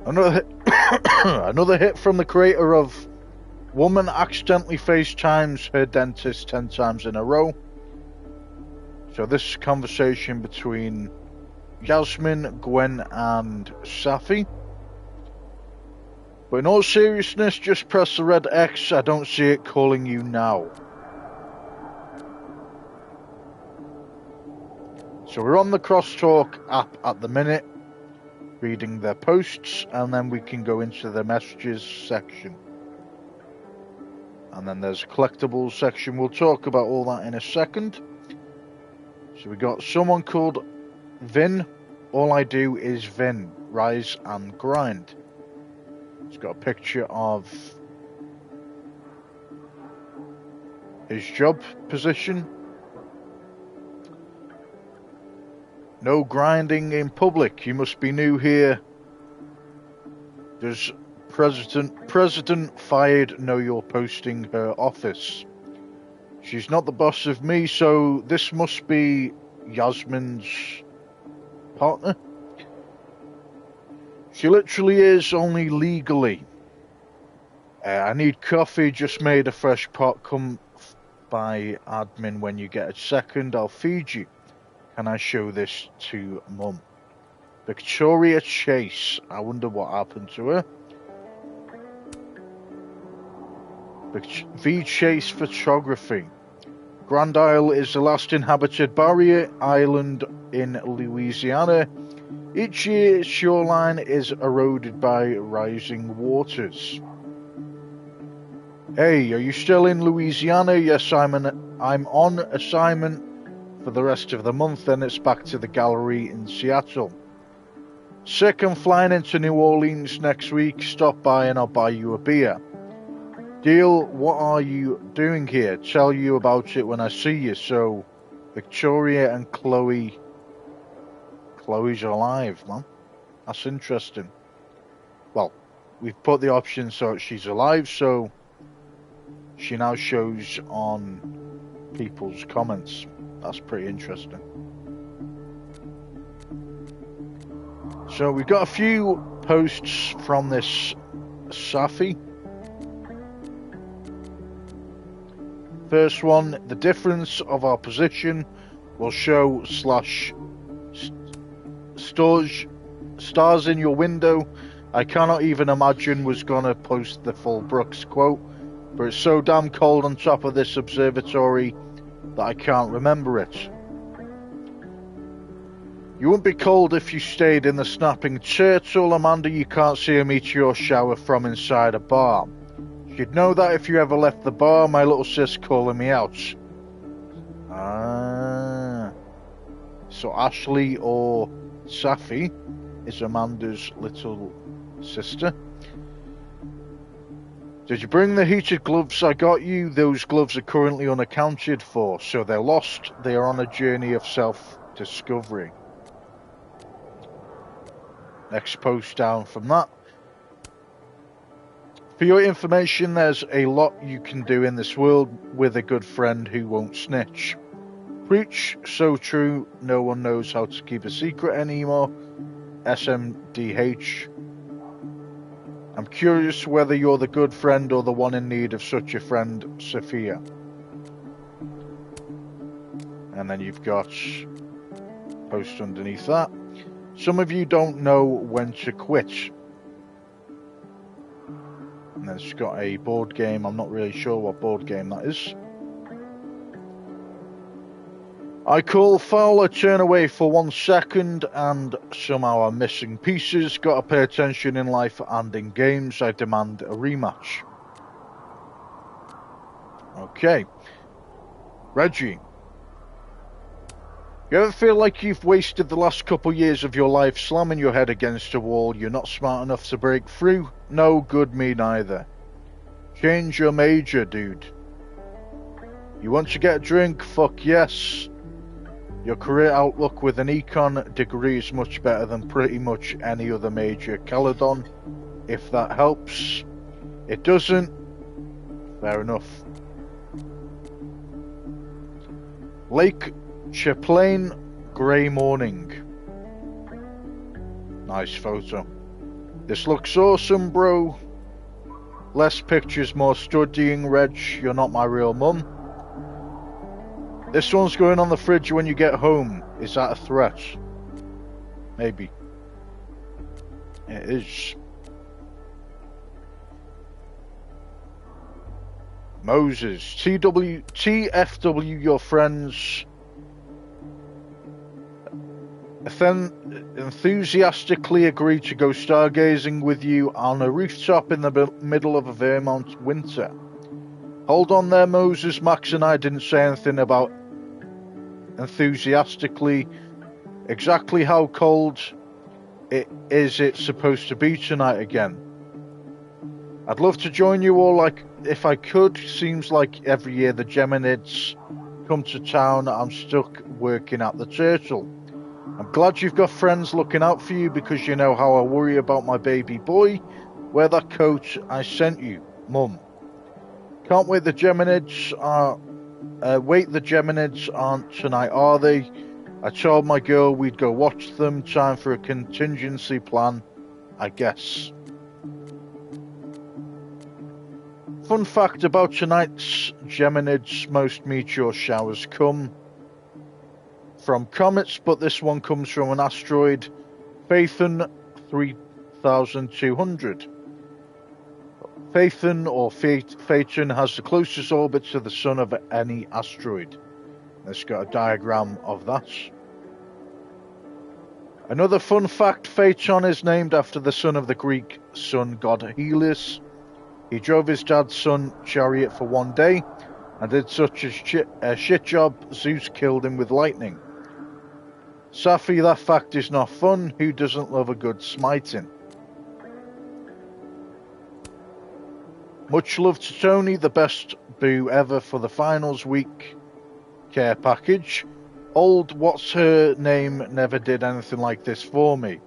Another hit from the creator of Woman Accidentally FaceTimes Her Dentist 10 times in a row. So this conversation between Yasmin, Gwen and Safi. But in all seriousness, just press the red X. I don't see it calling you now. So we're on the Crosstalk app at the minute, reading their posts, and then we can go into the messages section. And then there's a collectibles section. We'll talk about all that in a second. So we got someone called Vin. All I do is Vin. Rise and grind. It's got a picture of his job position. No grinding in public. You must be new here. Does President fired know you're posting her office? She's not the boss of me, so this must be Yasmin's partner. She literally is, only legally. I need coffee, just made a fresh pot. Come by admin when you get a second, I'll feed you. Can I show this to Mum? Victoria Chase. I wonder what happened to her. V Chase Photography. Grand Isle is the last inhabited barrier island in Louisiana. Each year, its shoreline is eroded by rising waters. Hey, are you still in Louisiana? Yes, I'm on assignment for the rest of the month, then it's back to the gallery in Seattle. Sick, I'm flying into New Orleans next week. Stop by and I'll buy you a beer. Deal, what are you doing here? Tell you about it when I see you. So, Victoria and Chloe. Chloe's alive, man. That's interesting. Well, we've put the option so she's alive, so she now shows on people's comments. That's pretty interesting. So we've got a few posts from this Safi. First one, the difference of our position will show / stars in your window. I cannot even imagine was gonna post the full Brooks quote, but it's so damn cold on top of this observatory. that I can't remember it. You wouldn't be cold if you stayed in the Snapping Turtle, Amanda. You can't see a meteor shower from inside a bar. You'd know that if you ever left the bar. My little sis calling me out. So Ashley or Safi is Amanda's little sister. Did you bring the heated gloves I got you? Those gloves are currently unaccounted for, so they're lost. They are on a journey of self-discovery. Next post down from that. For your information, there's a lot you can do in this world with a good friend who won't snitch. Preach, so true, no one knows how to keep a secret anymore. SMDH. I'm curious whether you're the good friend or the one in need of such a friend, Sophia. And then you've got post underneath that. Some of you don't know when to quit. And then it's got a board game. I'm not really sure what board game that is. I call foul, I turn away for 1 second, and somehow I'm missing pieces. Gotta pay attention in life and in games. I demand a rematch. Okay. Reggie. You ever feel like you've wasted the last couple years of your life slamming your head against a wall? You're not smart enough to break through? No, good, me neither. Change your major, dude. You want to get a drink? Fuck yes. Your career outlook with an econ degree is much better than pretty much any other major. Caledon, if that helps. It doesn't. Fair enough. Lake Chaplain, grey morning. Nice photo. This looks awesome, bro. Less pictures, more studying. Reg, you're not my real mum. This one's going on the fridge when you get home. Is that a threat? Maybe. It is. Moses. TFW, your friends enthusiastically agree to go stargazing with you on a rooftop in the middle of a Vermont winter. Hold on there, Moses. Max and I didn't say anything about enthusiastically. Exactly how cold is it supposed to be tonight again? I'd love to join you all, like if I could. Seems like every year the Geminids come to town. I'm stuck working at the Turtle. I'm glad you've got friends looking out for you, because you know how I worry about my baby boy. Wear that coat I sent you, Mum. Can't wait. The Geminids are. The Geminids aren't tonight, are they? I told my girl we'd go watch them. Time for a contingency plan, I guess. Fun fact about tonight's Geminids: most meteor showers come from comets, but this one comes from an asteroid, Phaethon 3200. Phaethon or Phaeton has the closest orbit to the Sun of any asteroid. Let's got a diagram of that. Another fun fact: Phaeton is named after the son of the Greek sun god Helios. He drove his dad's son chariot for 1 day and did such a shit job, Zeus killed him with lightning. Safi, that fact is not fun. Who doesn't love a good smiting? Much love to Tony, the best boo ever for the finals week care package. Old what's her name never did anything like this for me.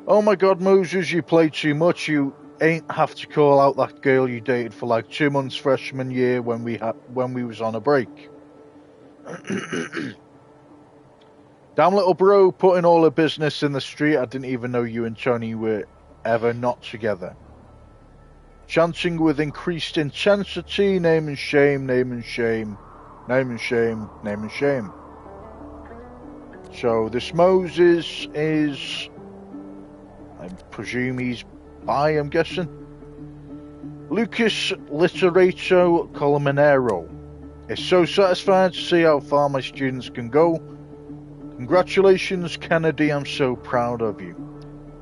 Oh my god, Moses, you play too much. You ain't have to call out that girl you dated for like 2 months freshman year when we was on a break. Damn little bro, putting all her business in the street. I didn't even know you and Tony were ever not together. Chanting with increased intensity, name and shame, name and shame, name and shame, name and shame. So this Moses is, I presume he's bi, I'm guessing. Lucas Literato Colmenero. It's so satisfying to see how far my students can go. Congratulations, Kennedy, I'm so proud of you.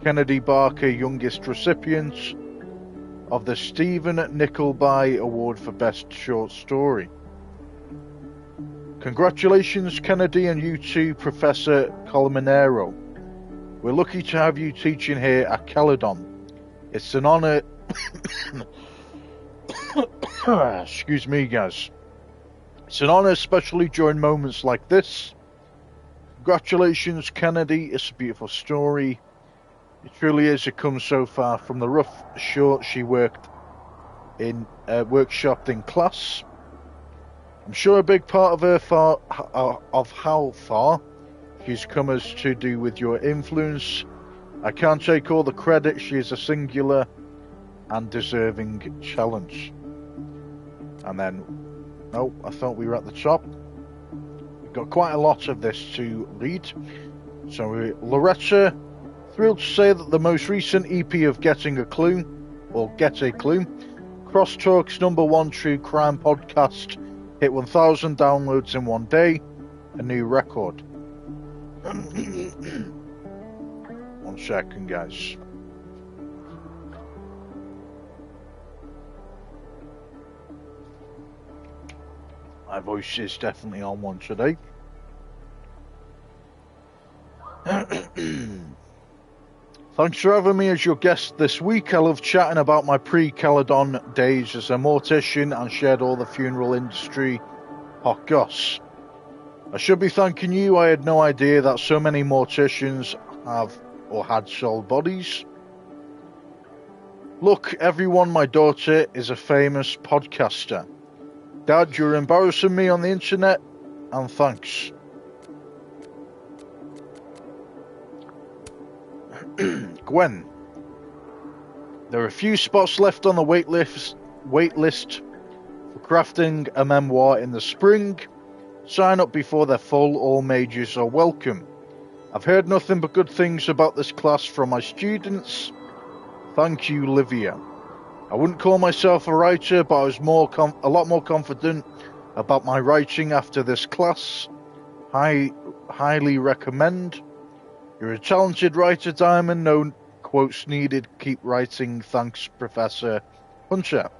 Kennedy Barker, youngest recipient of the Stephen Nickleby Award for Best Short Story. Congratulations, Kennedy, and you too, Professor Colmenero. We're lucky to have you teaching here at Caledon. It's an honor... Excuse me, guys. It's an honor, especially during moments like this. Congratulations, Kennedy. It's a beautiful story. It truly is. It comes so far from the rough short she worked in, workshopped in class. I'm sure a big part of her of how far she's come has to do with your influence. I can't take all the credit. She is a singular and deserving challenge. And then, oh, I thought we were at the top. We've got quite a lot of this to read. So, Loretta, thrilled to say that the most recent EP of Getting a Clue, or Get a Clue, Crosstalk's #1 true crime podcast, hit 1,000 downloads in one day, a new record. 1 second, guys. My voice is definitely on one today. Thanks for having me as your guest this week. I love chatting about my pre-Caledon days as a mortician and shared all the funeral industry hot goss. I should be thanking you. I had no idea that so many morticians have or had sold bodies. Look, everyone, my daughter is a famous podcaster. Dad, you're embarrassing me on the internet, and thanks. Gwen, there are a few spots left on the wait list for crafting a memoir in the spring. Sign up before they're full. All majors are welcome. I've heard nothing but good things about this class from my students. Thank you, Livia. I wouldn't call myself a writer, but I was a lot more confident about my writing after this class. Highly recommend. You're a talented writer, Diamond. No quotes needed. Keep writing. Thanks, Professor Hunter.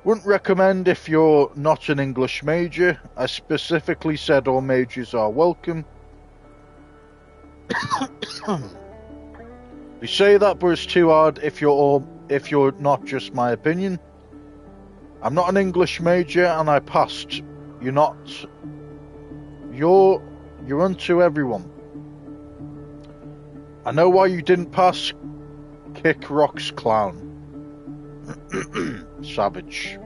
Wouldn't recommend if you're not an English major. I specifically said all majors are welcome. We say that, but it's too hard if you're not just my opinion. I'm not an English major and I passed. You're not. You're unto everyone. I know why you didn't pass. Kick rocks, clown. Savage.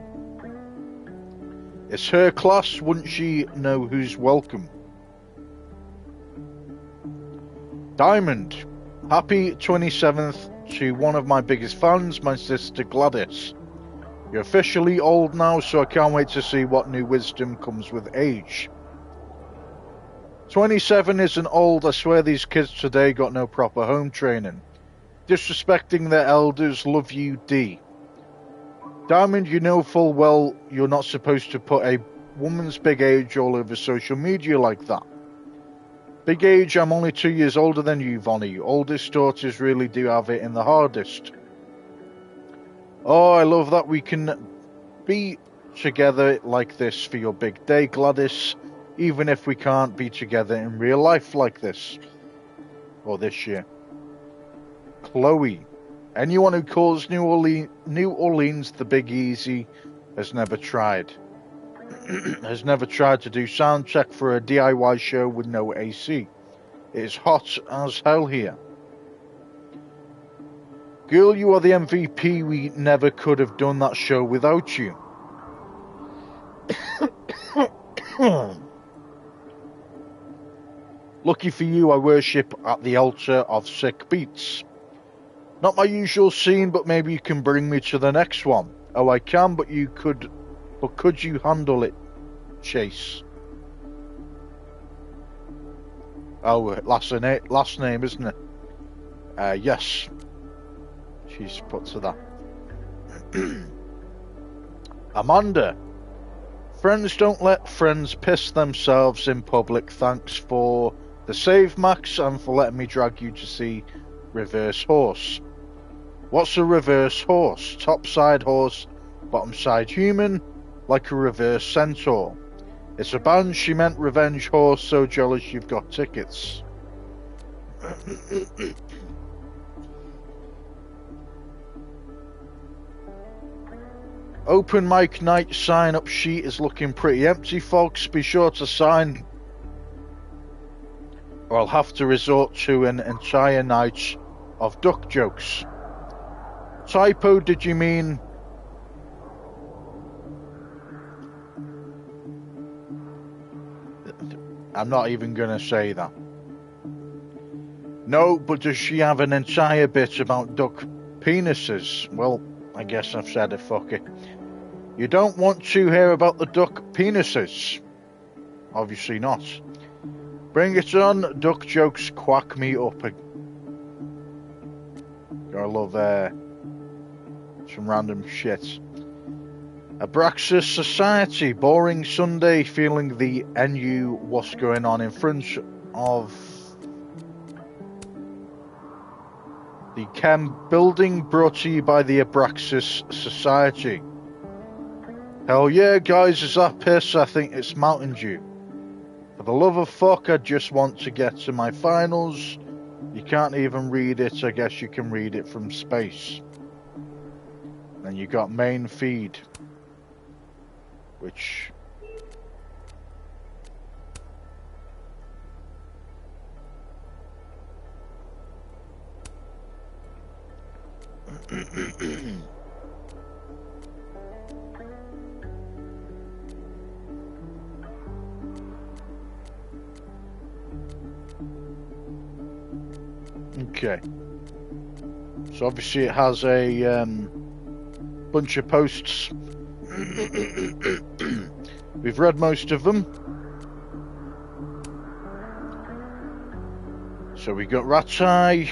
It's her class, wouldn't she know who's welcome? Diamond. Happy 27th to one of my biggest fans, my sister Gladys. You're officially old now, so I can't wait to see what new wisdom comes with age. 27 isn't old. I swear these kids today got no proper home training. Disrespecting their elders. Love you, D. Diamond, you know full well you're not supposed to put a woman's big age all over social media like that. Big age, I'm only 2 years older than you, Vonnie. Oldest daughters really do have it in the hardest. Oh, I love that we can be together like this for your big day, Gladys, even if we can't be together in real life like this. Or this year. Chloe. Anyone who calls New Orleans the Big Easy has never tried. Has never tried to do sound check for a DIY show with no AC. It is hot as hell here. Girl, you are the MVP. We never could have done that show without you. Lucky for you, I worship at the altar of sick beats. Not my usual scene, but maybe you can bring me to the next one. Oh, I can, but could you handle it, Chase? Oh, last name, isn't it? Yes. She's put to that. Amanda. Friends don't let friends piss themselves in public. Thanks for the save, Max, and for letting me drag you to see Reverse Horse. What's a reverse horse? Top side horse, bottom side human, like a reverse centaur. It's a band. She meant revenge horse, so jealous you've got tickets. Open mic night sign up sheet is looking pretty empty, folks. Be sure to sign, or I'll have to resort to an entire night of duck jokes. Typo, did you mean? I'm not even gonna say that. No, but does she have an entire bit about duck penises? Well, I guess I've said it, fuck it. You don't want to hear about the duck penises? Obviously not. Bring it on, duck jokes quack me up. I love some random shit. Abraxas Society, boring Sunday, feeling the NU what's going on in front of the Chem building, brought to you by the Abraxas Society. Hell yeah, guys, is that piss? I think it's Mountain Dew. For the love of fuck, I just want to get to my finals. You can't even read it. I guess you can read it from space. Then you got main feed, which okay. So obviously it has a bunch of posts. We've read most of them. So we got Ratai.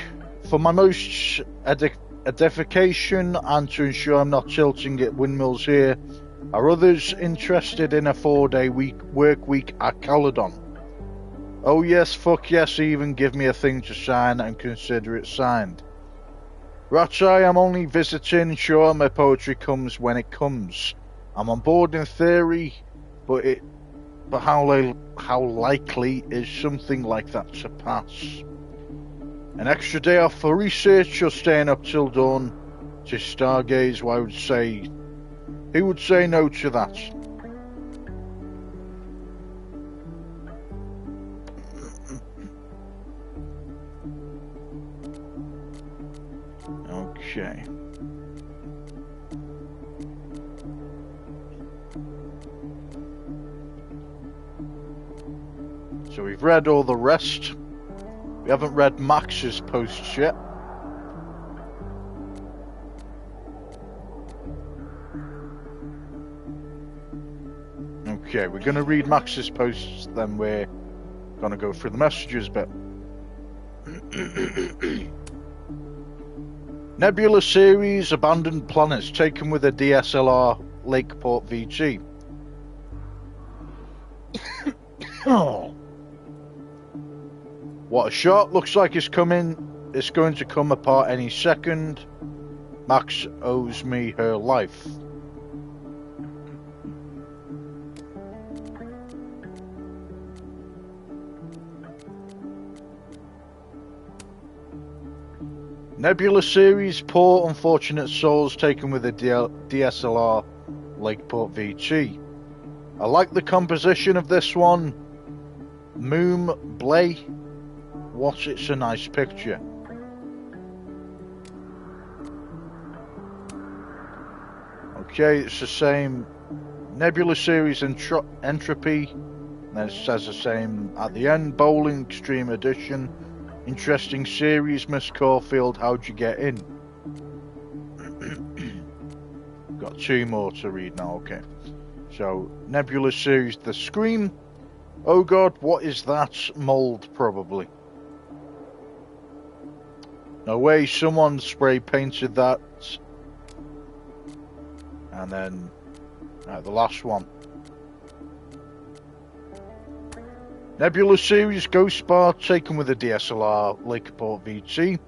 For my most edification and to ensure I'm not tilting at windmills here, are others interested in a 4-day work week at Caledon? Oh yes, fuck yes, even give me a thing to sign and consider it signed. Ratai, I'm only visiting, sure, my poetry comes when it comes. I'm on board in theory, but how likely is something like that to pass? An extra day off for research or staying up till dawn to stargaze? Well, who would say no to that? Okay. So we've read all the rest. We haven't read Max's posts yet. Okay, we're going to read Max's posts, then we're going to go through the messages bit. Nebula series, abandoned planets taken with a DSLR, Lakeport VT. Oh. What a shot. Looks like it's going to come apart any second. Max owes me her life. Nebula series, poor unfortunate souls taken with a DSLR, Lakeport VT. I like the composition of this one. Moom Blay. What? It's a nice picture. Okay, it's the same Nebula series entropy. And then it says the same at the end. Bowling Extreme Edition. Interesting series, Miss Caulfield. How'd you get in? Got 2 more to read now. Okay. So Nebula series, The Scream. Oh God, what is that? Mold, probably. No way, someone spray painted that. And then the last one. Nebula Series Ghost Bar taken with a DSLR Lakeport VT.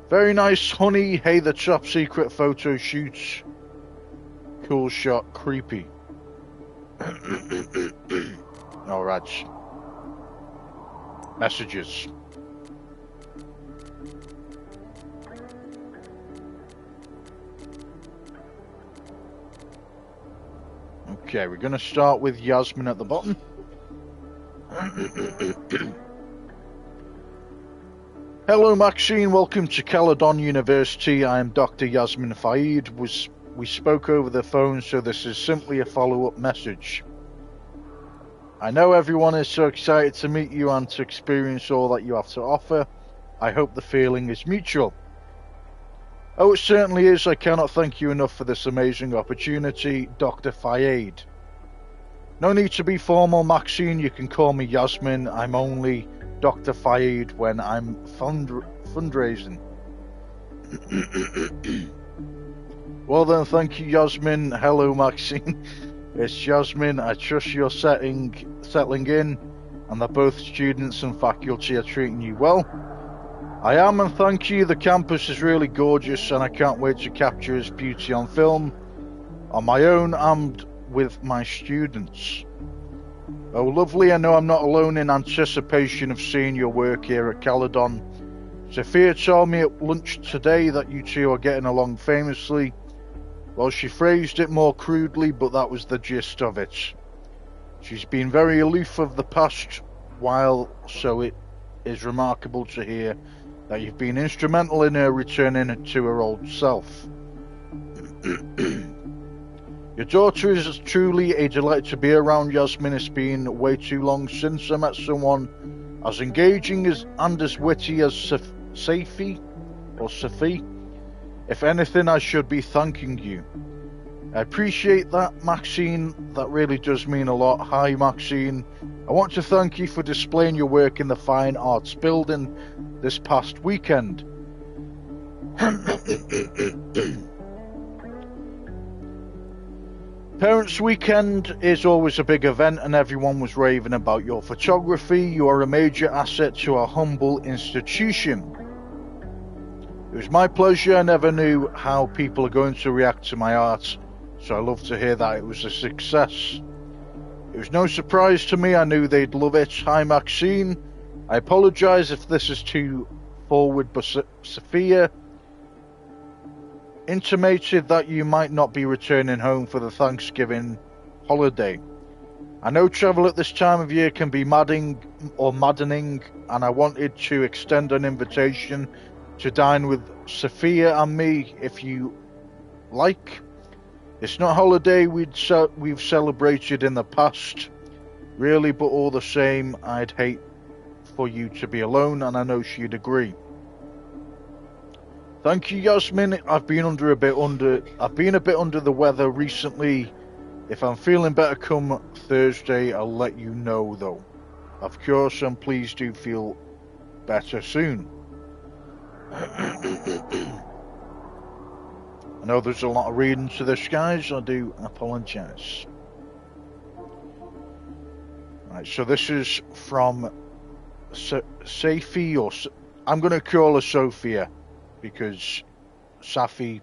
Very nice, honey. Hey, the top secret photo shoots. Cool shot, creepy. Alright. Messages. Okay, we're going to start with Yasmin at the bottom. Hello Maxine, welcome to Caledon University. I am Dr. Yasmin Faid. We spoke over the phone, so this is simply a follow-up message. I know everyone is so excited to meet you and to experience all that you have to offer. I hope the feeling is mutual. Oh, it certainly is. I cannot thank you enough for this amazing opportunity, Dr. Faid. No need to be formal, Maxine. You can call me Yasmin. I'm only Dr. Faid when I'm fundraising. Well then, thank you, Yasmin. Hello, Maxine. It's Yasmin. I trust you're settling in and that both students and faculty are treating you well. I am, and thank you. The campus is really gorgeous and I can't wait to capture its beauty on film, on my own and with my students. Oh lovely, I know I'm not alone in anticipation of seeing your work here at Caledon. Sophia told me at lunch today that you two are getting along famously. Well, she phrased it more crudely, but that was the gist of it. She's been very aloof of the past while, so it is remarkable to hear that you've been instrumental in her returning to her old self. Your daughter is truly a delight to be around, Yasmin. It's been way too long since I met someone as engaging and as witty as Safi. If anything, I should be thanking you. I appreciate that, Maxine. That really does mean a lot. Hi, Maxine. I want to thank you for displaying your work in the Fine Arts Building this past weekend. Parents' Weekend is always a big event and everyone was raving about your photography. You are a major asset to our humble institution. It was my pleasure. I never knew how people are going to react to my art, so I love to hear that it was a success. It was no surprise to me. I knew they'd love it. Hi, Maxine. I apologise if this is too forward, but Sophia intimated that you might not be returning home for the Thanksgiving holiday. I know travel at this time of year can be maddening, and I wanted to extend an invitation to dine with Sophia and me if you like. It's not a holiday we've celebrated in the past, really, but all the same, I'd hate for you to be alone, and I know she'd agree. Thank you, Yasmin. I've been a bit under the weather recently. If I'm feeling better come Thursday, I'll let you know, though. Of course, and please do feel better soon. I know there's a lot of reading to this, guys. I do apologise. Right, so this is from Safi, or I'm going to call her Sophia because Safi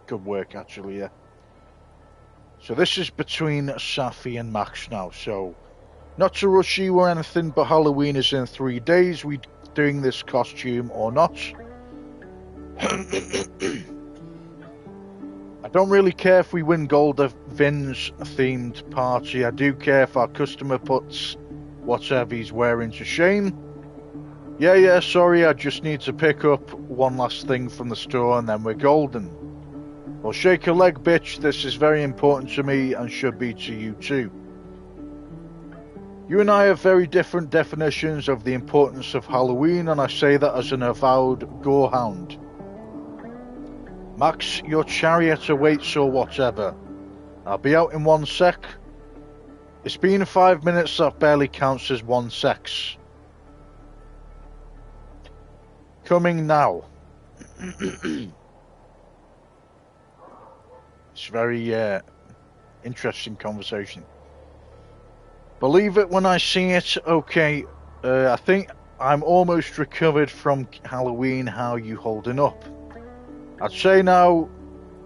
could work actually. Yeah. So this is between Safi and Max now. So not to rush you or anything, but Halloween is in 3 days. We doing this costume or not? I don't really care if we win gold at Vin's themed party. I do care if our customer puts whatever he's wearing to shame. Yeah, sorry, I just need to pick up one last thing from the store and then we're golden. Well, shake a leg, bitch. This is very important to me and should be to you too. You and I have very different definitions of the importance of Halloween, and I say that as an avowed gorehound. Max, your chariot awaits or whatever. I'll be out in 1 sec. It's been 5 minutes, that barely counts as 1 sex. Coming now. It's very interesting conversation. Believe it when I see it. Okay, I think I'm almost recovered from Halloween. How you holding up? I'd say now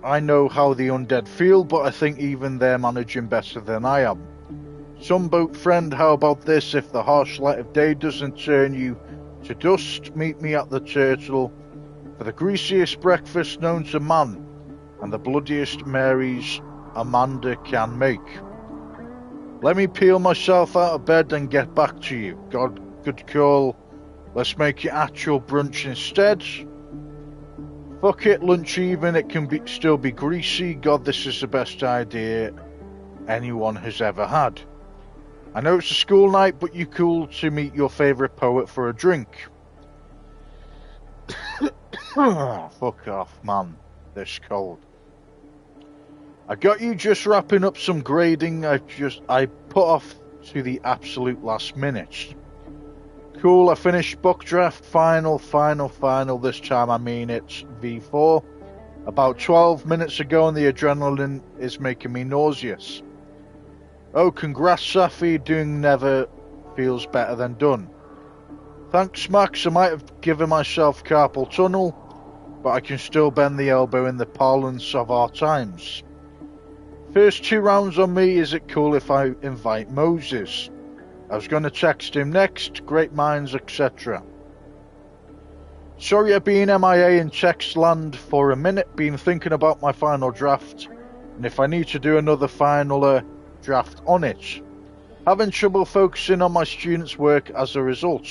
I know how the undead feel, but I think even they're managing better than I am. Sunboat friend, how about this? If the harsh light of day doesn't turn you to dust, meet me at the Turtle for the greasiest breakfast known to man and the bloodiest Marys Amanda can make. Let me peel myself out of bed and get back to you. Good call. Let's make it actual brunch instead. Fuck it, lunch even. It can still be greasy. God, this is the best idea anyone has ever had. I know it's a school night, but you cool to meet your favourite poet for a drink. Fuck off, man. This cold. I got you just wrapping up some grading. I put off to the absolute last minute. Cool, I finished book draft final. This time I mean it's V4. About 12 minutes ago, and the adrenaline is making me nauseous. Oh, congrats, Safi. Doing never feels better than done. Thanks, Max. I might have given myself carpal tunnel, but I can still bend the elbow in the parlance of our times. First 2 rounds on me. Is it cool if I invite Moses? I was going to text him next. Great minds, etc. Sorry I've been MIA in text land for a minute. Been thinking about my final draft, and if I need to do another final draft on it. Having trouble focusing on my students' work as a result.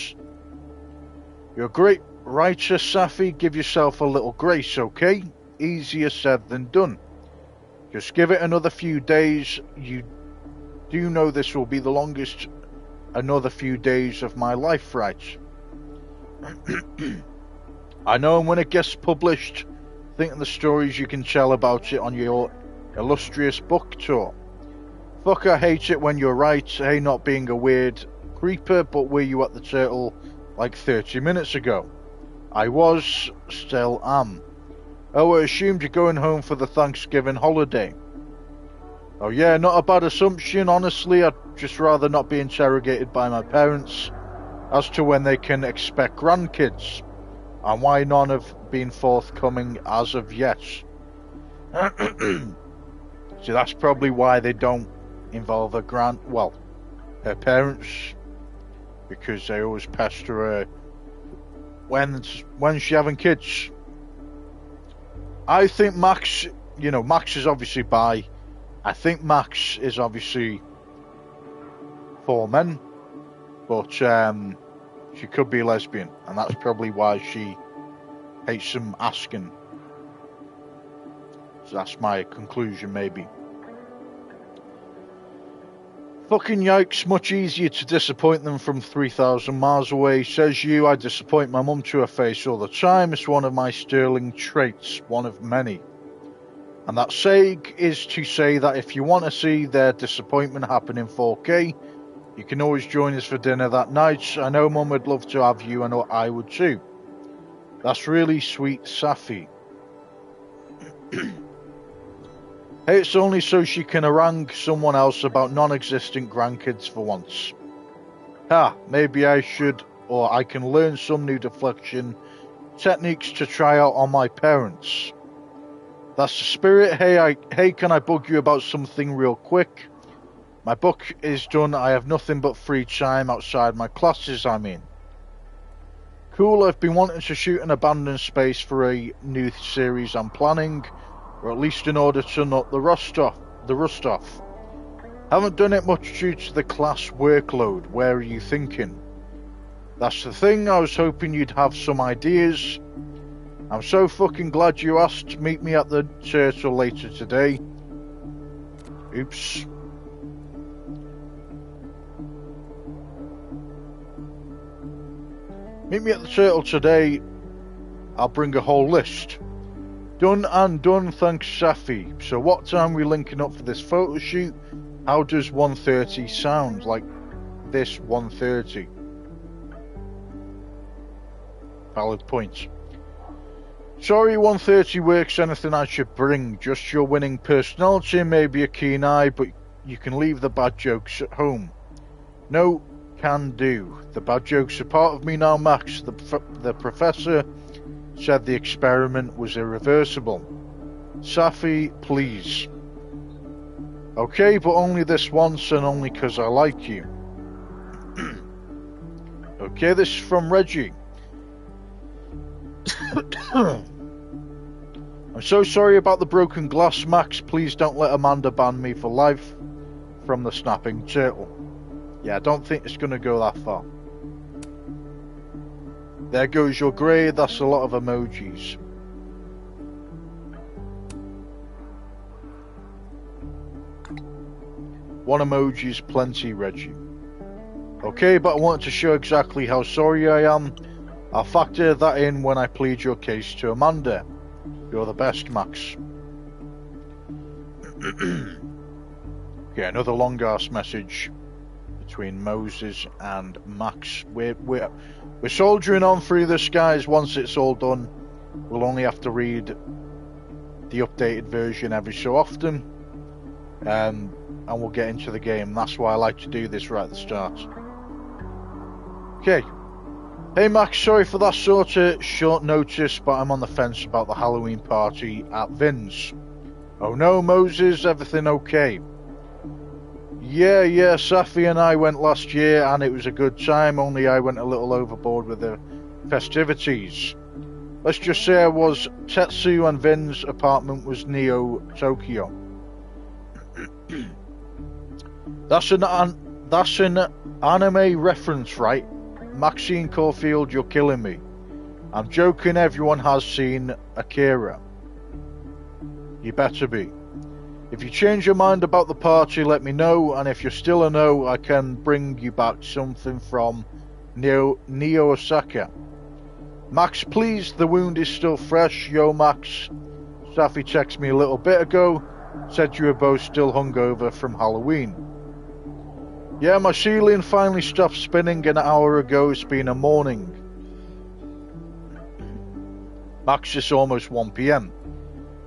You're a great writer, Safi. Give yourself a little grace, okay? Easier said than done. Just give it another few days. You do know this will be the longest another few days of my life, right? I know, and when it gets published, think of the stories you can tell about it on your illustrious book tour. Fuck, I hate it when you're right. Hey, not being a weird creeper, but were you at the Turtle like 30 minutes ago? I was, still am. Oh, I assumed you're going home for the Thanksgiving holiday. Oh yeah, not a bad assumption. Honestly, I'd just rather not be interrogated by my parents as to when they can expect grandkids, and why none have been forthcoming as of yet. So that's probably why they don't involve her her parents, because they always pester her when's she having kids. I think Max, Max is obviously bi. I think Max is obviously for men, but she could be a lesbian, and that's probably why she hates them asking. So that's my conclusion, maybe. Fucking yikes, much easier to disappoint them from 3,000 miles away. Says you, I disappoint my mum to her face all the time. It's one of my sterling traits, one of many. And that saying is to say that if you want to see their disappointment happen in 4K, you can always join us for dinner that night. I know Mum would love to have you, and I would too. That's really sweet, Safi. Hey, it's only so she can harangue someone else about non-existent grandkids for once. Maybe I should, or I can learn some new deflection techniques to try out on my parents. That's the spirit. Hey, can I bug you about something real quick? My book is done. I have nothing but free time outside my classes, I mean. Cool, I've been wanting to shoot an abandoned space for a new series I'm planning, or at least in order to knock the rust off. Haven't done it much due to the class workload. Where are you thinking? That's the thing, I was hoping you'd have some ideas. I'm so fucking glad you asked. Meet me at the Turtle later today. Oops. Meet me at the Turtle today. I'll bring a whole list. Done and done, thanks Safi. So what time are we linking up for this photo shoot? How does 1:30 sound? Like this 1:30? Valid point. Sorry, 1:30 works. Anything I should bring? Just your winning personality and maybe a keen eye, but you can leave the bad jokes at home. No can do. The bad jokes are part of me now, Max. The professor said the experiment was irreversible. Safi, please. Okay, but only this once and only 'cause I like you. Okay, this is from Reggie. I'm so sorry about the broken glass, Max. Please don't let Amanda ban me for life from the snapping turtle. Yeah, I don't think it's going to go that far. There goes your grade. That's a lot of emojis. One emoji is plenty, Reggie. Okay, but I wanted to show exactly how sorry I am. I'll factor that in when I plead your case to Amanda. You're the best, Max. Okay, another long-ass message between Moses and Max. We're soldiering on through this, guys. Once it's all done, we'll only have to read the updated version every so often, and we'll get into the game. That's why I like to do this right at the start. Okay. Hey Max, sorry for that sort of short notice, but I'm on the fence about the Halloween party at Vin's. Oh no, Moses, everything okay? Yeah, Safi and I went last year and it was a good time, only I went a little overboard with the festivities. Let's just say I was Tetsu and Vin's apartment was Neo Tokyo. That's an anime reference, right? Maxine Caulfield, you're killing me. I'm joking, everyone has seen Akira. You better be. If you change your mind about the party, let me know, and if you're still a no, I can bring you back something from Neo Osaka. Max, please, the wound is still fresh. Yo, Max. Safi texted me a little bit ago, said you were both still hungover from Halloween. Yeah, my ceiling finally stopped spinning an hour ago. It's been a morning. Max, it's almost 1 PM.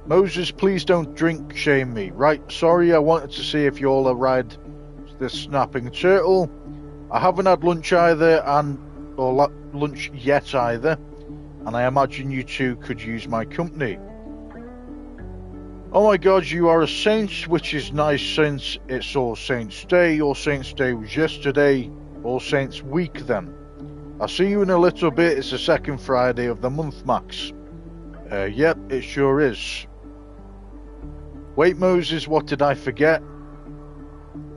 Moses, please don't drink shame me. Right, sorry, I wanted to see if you'll ride the snapping turtle. I haven't had lunch either, or lunch yet either, and I imagine you two could use my company. Oh my god, you are a saint, which is nice since it's All Saints Day. All Saints Day was yesterday. All Saints Week then. I'll see you in a little bit. It's the second Friday of the month, Max. Yep, it sure is. Wait, Moses, what did I forget?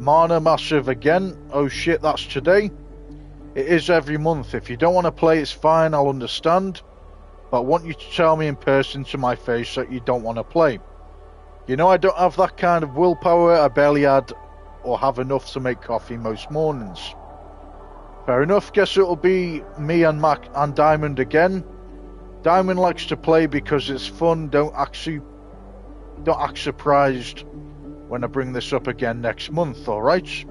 Mana Massive again? Oh shit, that's today? It is every month. If you don't want to play, it's fine, I'll understand. But I want you to tell me in person to my face that you don't want to play. You know I don't have that kind of willpower. I barely had or have enough to make coffee most mornings. Fair enough, guess it'll be me and Mac and Diamond again. Diamond likes to play because it's fun. Don't act surprised when I bring this up again next month, alright?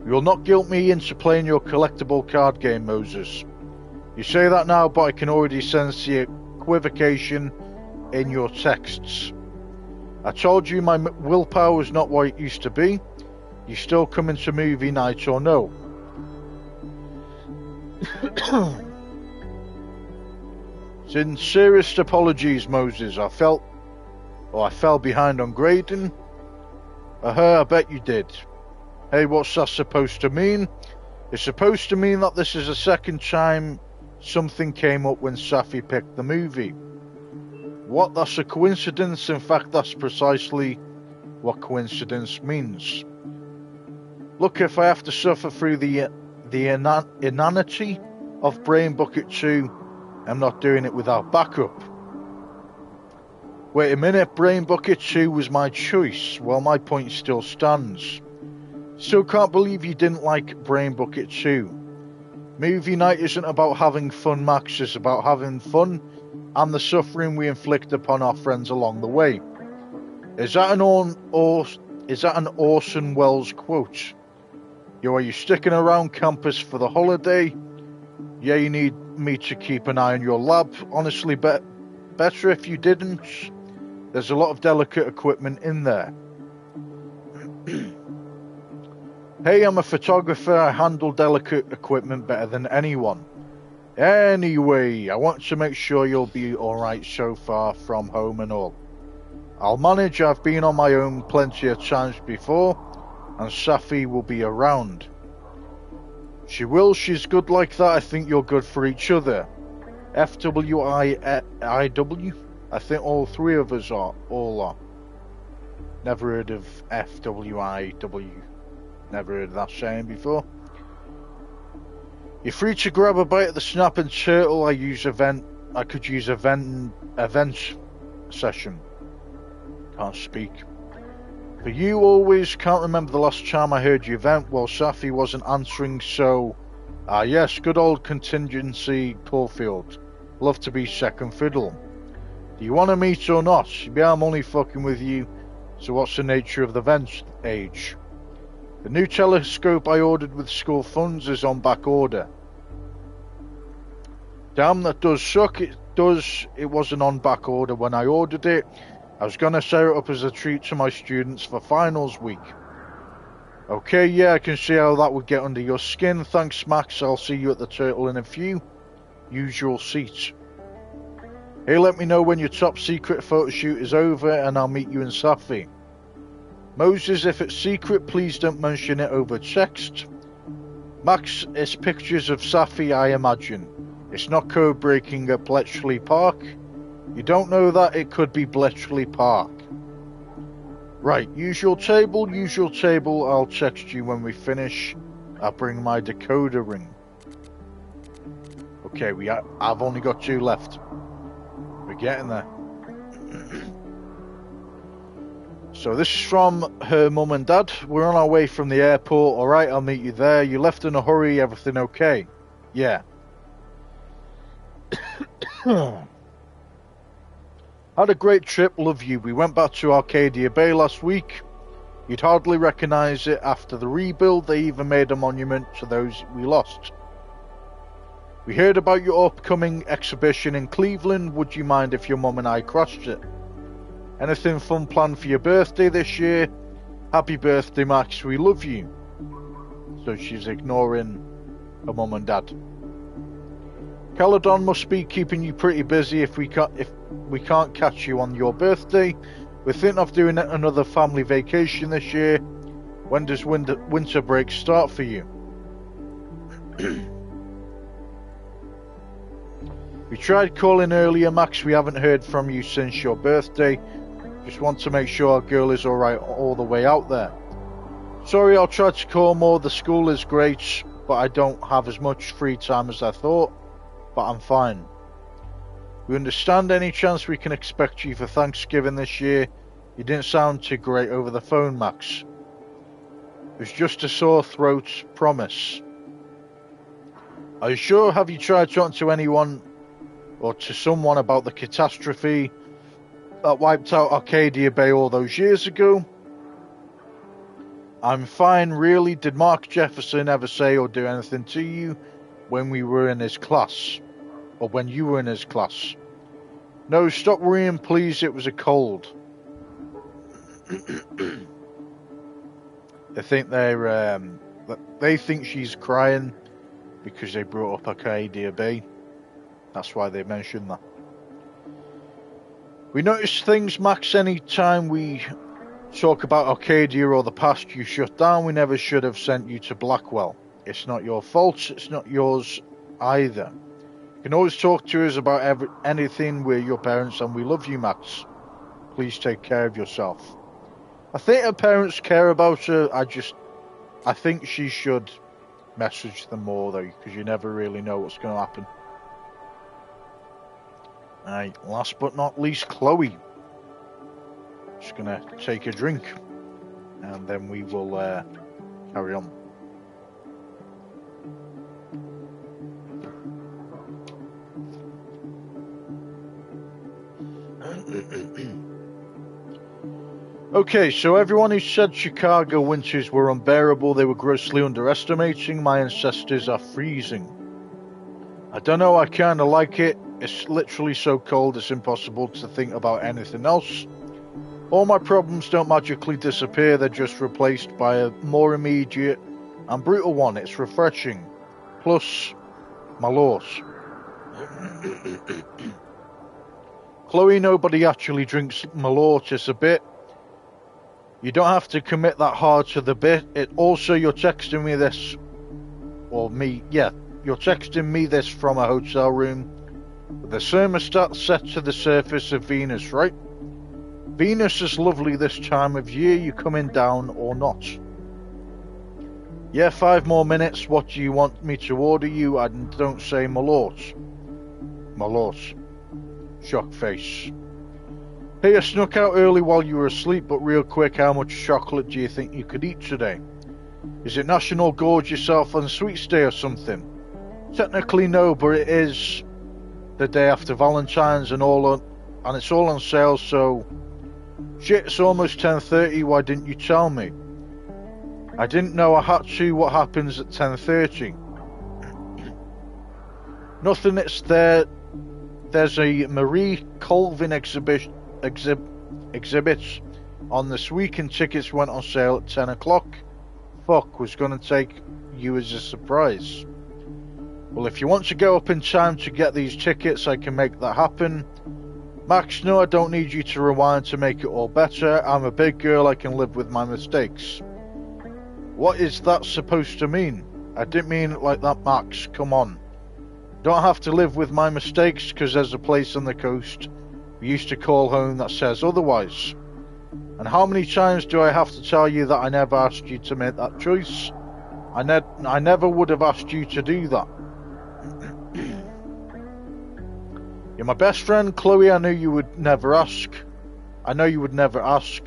You'll not guilt me into playing your collectible card game, Moses. You say that now, but I can already sense the equivocation in your texts. I told you my willpower was not what it used to be. You still coming to movie night or no? Sincerest apologies, Moses. I fell behind on grading. I bet you did. Hey, what's that supposed to mean? It's supposed to mean that this is the second time something came up when Safi picked the movie. What? That's a coincidence? In fact, that's precisely what coincidence means. Look, if I have to suffer through the inanity of Brain Bucket 2, I'm not doing it without backup. Wait a minute, Brain Bucket 2 was my choice. Well, my point still stands. Still can't believe you didn't like Brain Bucket 2. Movie night isn't about having fun, Max. It's about having fun and the suffering we inflict upon our friends along the way. Is that an Orson Welles quote? Yo, are you sticking around campus for the holiday? Yeah, you need me to keep an eye on your lab. Honestly, better if you didn't. There's a lot of delicate equipment in there. Hey, I'm a photographer. I handle delicate equipment better than anyone. Anyway, I want to make sure you'll be alright so far from home and all. I'll manage. I've been on my own plenty of times before, and Safi will be around. She will. She's good like that. I think you're good for each other. FWIW? I think all three of us are. All are. Never heard of FWIW. Never heard of that saying before. You're free to grab a bite of the snapping turtle. I could use event session. Can't speak. For you, always can't remember the last time I heard you vent. Well, Safi wasn't answering, so yes, good old contingency Caulfield. Love to be second fiddle. Do you want to meet or not? Yeah, I'm only fucking with you. So what's the nature of the vent, Age? The new telescope I ordered with school funds is on back order. Damn, that does suck. It does. It wasn't on back order when I ordered it. I was gonna set it up as a treat to my students for finals week. Okay, yeah, I can see how that would get under your skin. Thanks, Max. I'll see you at the Turtle in a few. Usual seat. Hey, let me know when your top secret photo shoot is over and I'll meet you in Safi. Moses, if it's secret, please don't mention it over text. Max, it's pictures of Safi, I imagine. It's not code breaking at Bletchley Park. You don't know that? It could be Bletchley Park. Right, usual table. I'll text you when we finish. I'll bring my decoder ring. Okay, I've only got 2 left. We're getting there. So this is from her mum and dad. We're on our way from the airport. Alright, I'll meet you there. You left in a hurry, everything okay? Yeah. Had a great trip, love you. We went back to Arcadia Bay last week. You'd hardly recognise it after the rebuild. They even made a monument to those we lost. We heard about your upcoming exhibition in Cleveland. Would you mind if your mum and I crossed it? Anything fun planned for your birthday this year? Happy birthday, Max. We love you. So she's ignoring her mum and dad. Caledon must be keeping you pretty busy if we can't catch you on your birthday. We're thinking of doing another family vacation this year. When does winter break start for you? We tried calling earlier, Max. We haven't heard from you since your birthday. Just want to make sure our girl is alright all the way out there. Sorry, I'll try to call more. The school is great, but I don't have as much free time as I thought. But I'm fine. We understand. Any chance we can expect you for Thanksgiving this year? You didn't sound too great over the phone, Max. It was just a sore throat, promise. Are you sure? Have you tried talking to anyone or to someone about the catastrophe that wiped out Arcadia Bay all those years ago? I'm fine, really. Did Mark Jefferson ever say or do anything to you when we were in his class? Or when you were in his class? No, stop worrying, please. It was a cold. They think she's crying because they brought up Arcadia Bay. That's why they mentioned that. We notice things, Max. Any time we talk about Arcadia or the past, you shut down. We never should have sent you to Blackwell. It's not your fault. It's not yours either. You can always talk to us about anything. We're your parents and we love you, Max. Please take care of yourself. I think her parents care about her. I think she should message them more, though, because you never really know what's going to happen. Right, last but not least, Chloe. Just going to take a drink, and then we will carry on. Okay, so everyone who said Chicago winters were unbearable, they were grossly underestimating. My ancestors are freezing. I don't know, I kinda like it. It's literally so cold it's impossible to think about anything else. All my problems don't magically disappear, they're just replaced by a more immediate I'm brutal one, it's refreshing. Plus, Malort. Chloe, nobody actually drinks Malort, it's a bit. You don't have to commit that hard to the bit. It also, you're texting me this, or me, yeah, you're texting me this from a hotel room with the thermostat set to the surface of Venus, right? Venus is lovely this time of year, you coming down or not? Yeah, 5 more minutes, what do you want me to order you? I don't say Malort. Malort. Shock face. Hey, I snuck out early while you were asleep, but real quick, how much chocolate do you think you could eat today? Is it National Gorge yourself on Sweets Day or something? Technically no, but it is the day after Valentine's and it's all on sale, so... Shit, it's almost 10:30, why didn't you tell me? I didn't know I had to, what happens at 10:30? Nothing, it's there. There's a Marie Colvin exhibit on this week and tickets went on sale at 10 o'clock. Fuck, was gonna take you as a surprise. Well, if you want to go up in time to get these tickets, I can make that happen. Max, no, I don't need you to rewind to make it all better. I'm a big girl, I can live with my mistakes. What is that supposed to mean? I didn't mean it like that, Max, come on. Don't have to live with my mistakes, because there's a place on the coast we used to call home that says otherwise. And how many times do I have to tell you that I never asked you to make that choice? I never would have asked you to do that. You're my best friend, Chloe, I knew you would never ask. I know you would never ask,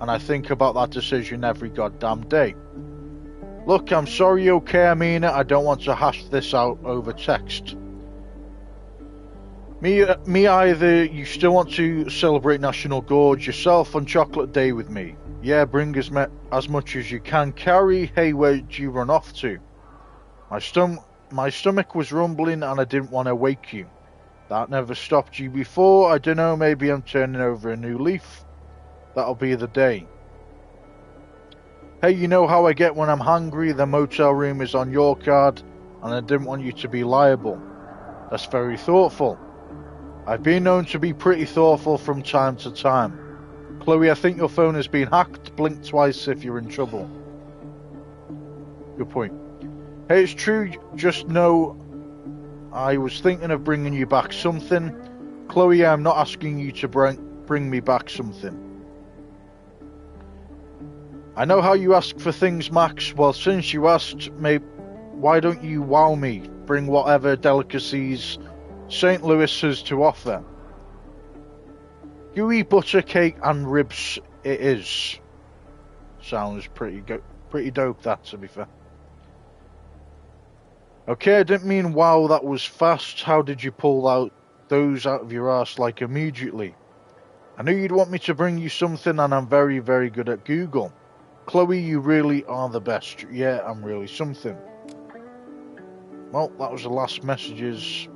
and I think about that decision every goddamn day. Look, I'm sorry, okay, I mean it, I don't want to hash this out over text. Me either, you still want to celebrate National Gorge yourself on Chocolate Day with me. Yeah, bring as much as you can carry. Hey, where'd you run off to? My stomach was rumbling and I didn't want to wake you. That never stopped you before. I don't know, maybe I'm turning over a new leaf. That'll be the day. Hey, you know how I get when I'm hungry? The motel room is on your card, and I didn't want you to be liable. That's very thoughtful. I've been known to be pretty thoughtful from time to time. Chloe, I think your phone has been hacked. Blink twice if you're in trouble. Good point. Hey, it's true, just know I was thinking of bringing you back something. Chloe, I'm not asking you to bring me back something. I know how you ask for things, Max. Well, since you asked, why don't you wow me? Bring whatever delicacies St. Louis has to offer. Gooey butter cake and ribs it is. Sounds pretty dope, that, to be fair. Okay, I didn't mean wow, that was fast. How did you pull those out of your ass like immediately? I knew you'd want me to bring you something, and I'm very, very good at Google. Chloe, you really are the best. Yeah, I'm really something. Well, that was the last messages.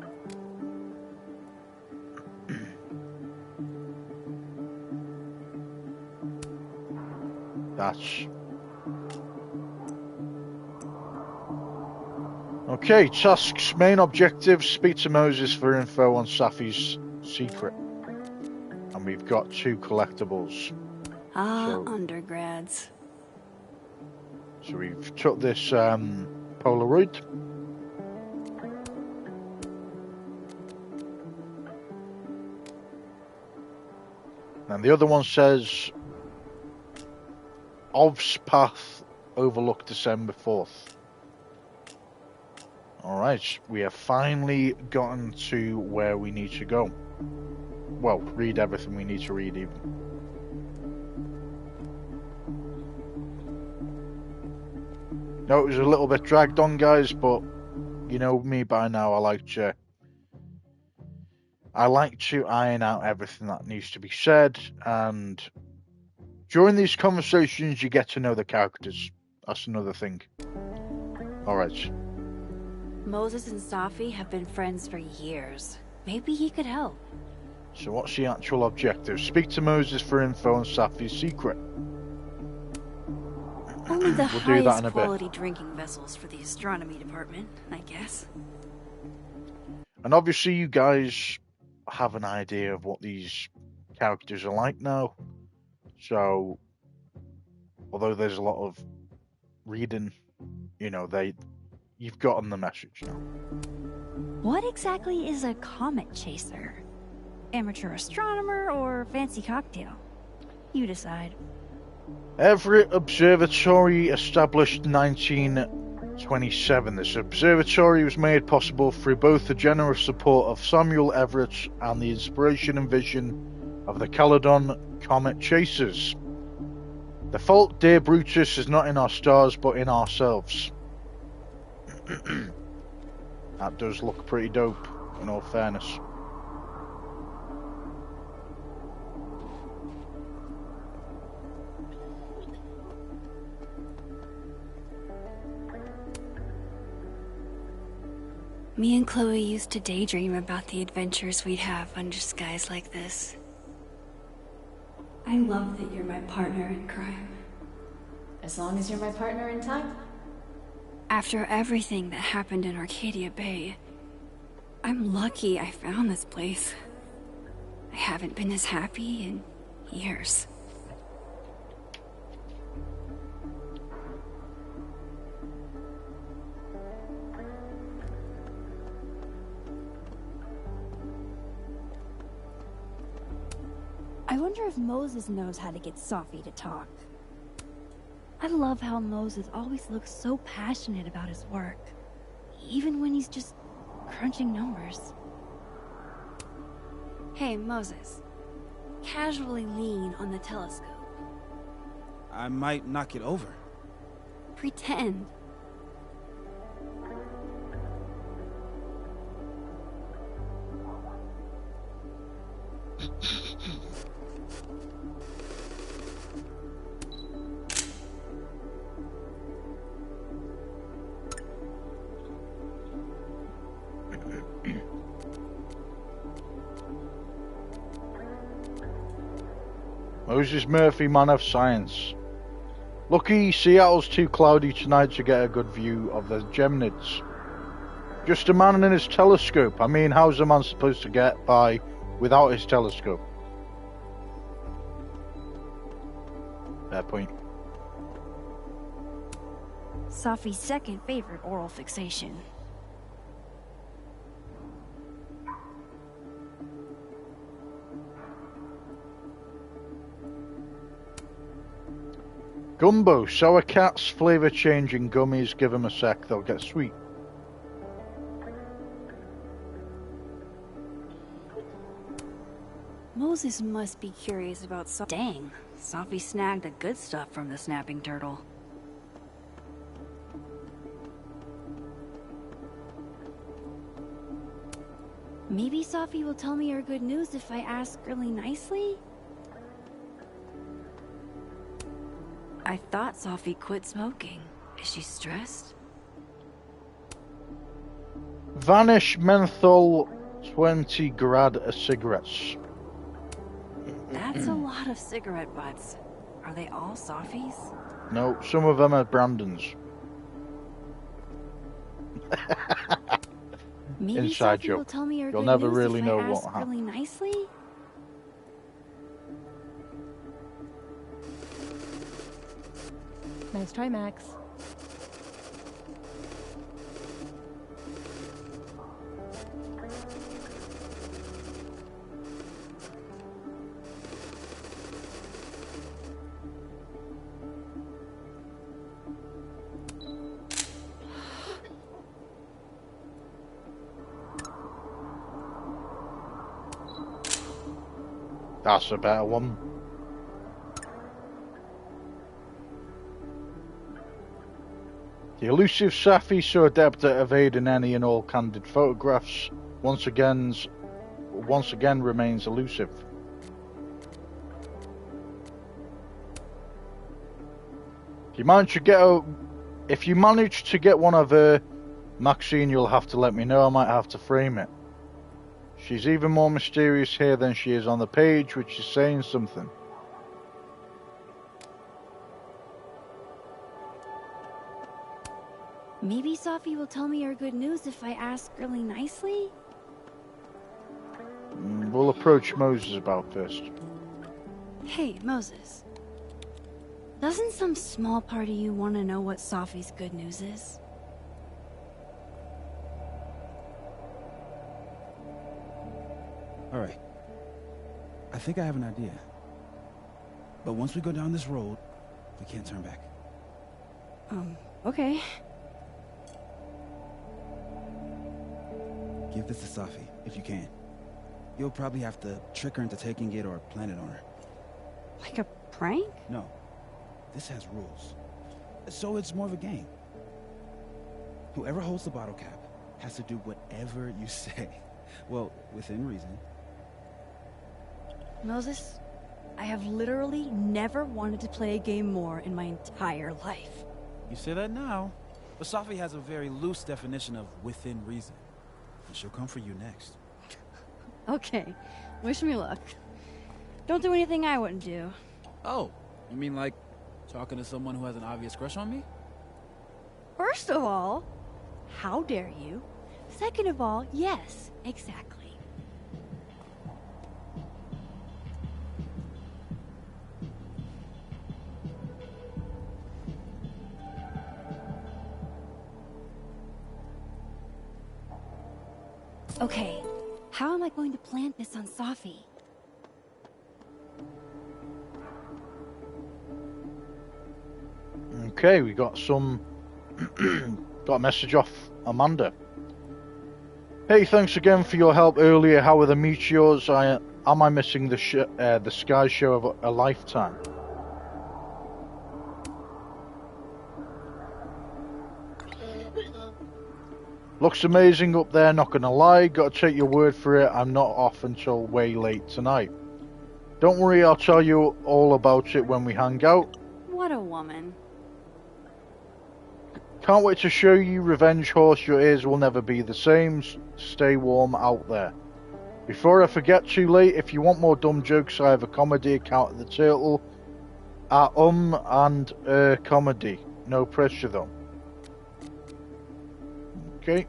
That's... Okay, tasks, main objective, speak to Moses for info on Safi's secret. And we've got 2 collectibles. Undergrads. So we've took this Polaroid. And the other one says, Ov's Path, overlook December 4th. Alright, we have finally gotten to where we need to go. Well, read everything we need to read even. No, it was a little bit dragged on, guys, but you know me by now, I like to iron out everything that needs to be said, and during these conversations you get to know the characters. That's another thing. Alright. Moses and Safi have been friends for years. Maybe he could help. So what's the actual objective? Speak to Moses for info on Safi's secret. Only Maybe the we'll do that highest in a bit. quality drinking vessels for the astronomy department, I guess. And obviously you guys have an idea of what these characters are like now. So, although there's a lot of reading, you've gotten the message now. What exactly is a comet chaser? Amateur astronomer or fancy cocktail? You decide. Everett Observatory established 1927. This observatory was made possible through both the generous support of Samuel Everett and the inspiration and vision of the Caledon Comet Chasers. The fault, dear Brutus, is not in our stars but in ourselves. That does look pretty dope, in all fairness. Me and Chloe used to daydream about the adventures we'd have under skies like this. I love that you're my partner in crime. As long as you're my partner in time. After everything that happened in Arcadia Bay, I'm lucky I found this place. I haven't been as happy in years. I wonder if Moses knows how to get Sophie to talk. I love how Moses always looks so passionate about his work, even when he's just crunching numbers. Hey, Moses. Casually lean on the telescope. I might knock it over. Pretend. Moses Murphy, man of science. Lucky Seattle's too cloudy tonight to get a good view of the Geminids. Just a man in his telescope. I mean, how's a man supposed to get by without his telescope? Fair point. Sophie's second favorite oral fixation. Gumbo, sour cats, flavour changing gummies. Give them a sec, they'll get sweet. Moses must be curious about Dang, Sophie snagged the good stuff from the snapping turtle. Maybe Sophie will tell me her good news if I ask really nicely? I thought Sophie quit smoking. Is she stressed? Vanish menthol 20 grad cigarettes. That's a lot of cigarette butts. Are they all Sophie's? No, some of them are Brandon's. Maybe Inside Sophie joke. will tell me her You'll good never news really if know I what ask happened. really nicely? Nice try, Max. That's a better one. The elusive Safi, so adept at evading any and all candid photographs, once again remains elusive. If you manage to get one of her, Maxine, you'll have to let me know. I might have to frame it. She's even more mysterious here than she is on the page, which is saying something. Maybe Safi will tell me her good news if I ask really nicely? We'll approach Moses about first. Hey, Moses. Doesn't some small part of you want to know what Safi's good news is? All right. I think I have an idea. But once we go down this road, we can't turn back. Okay. Give this to Safi, if you can. You'll probably have to trick her into taking it or plant it on her. Like a prank? No. This has rules. So it's more of a game. Whoever holds the bottle cap has to do whatever you say. Well, within reason. Moses, I have literally never wanted to play a game more in my entire life. You say that now, but Safi has a very loose definition of within reason. And she'll come for you next. Okay, wish me luck. Don't do anything I wouldn't do. Oh, you mean like talking to someone who has an obvious crush on me? First of all, how dare you? Second of all, yes, exactly. Okay, how am I going to plant this on Safi? Okay, we got some... got a message off Amanda. Hey, thanks again for your help earlier. How are the meteors? Am I missing the sky show of a lifetime? Looks amazing up there, not gonna lie. Gotta take your word for it. I'm not off until way late tonight. Don't worry, I'll tell you all about it when we hang out. What a woman. Can't wait to show you, Revenge Horse. Your ears will never be the same. Stay warm out there. Before I forget too late, if you want more dumb jokes, I have a comedy account at the Turtle at and comedy. No pressure though. Okay.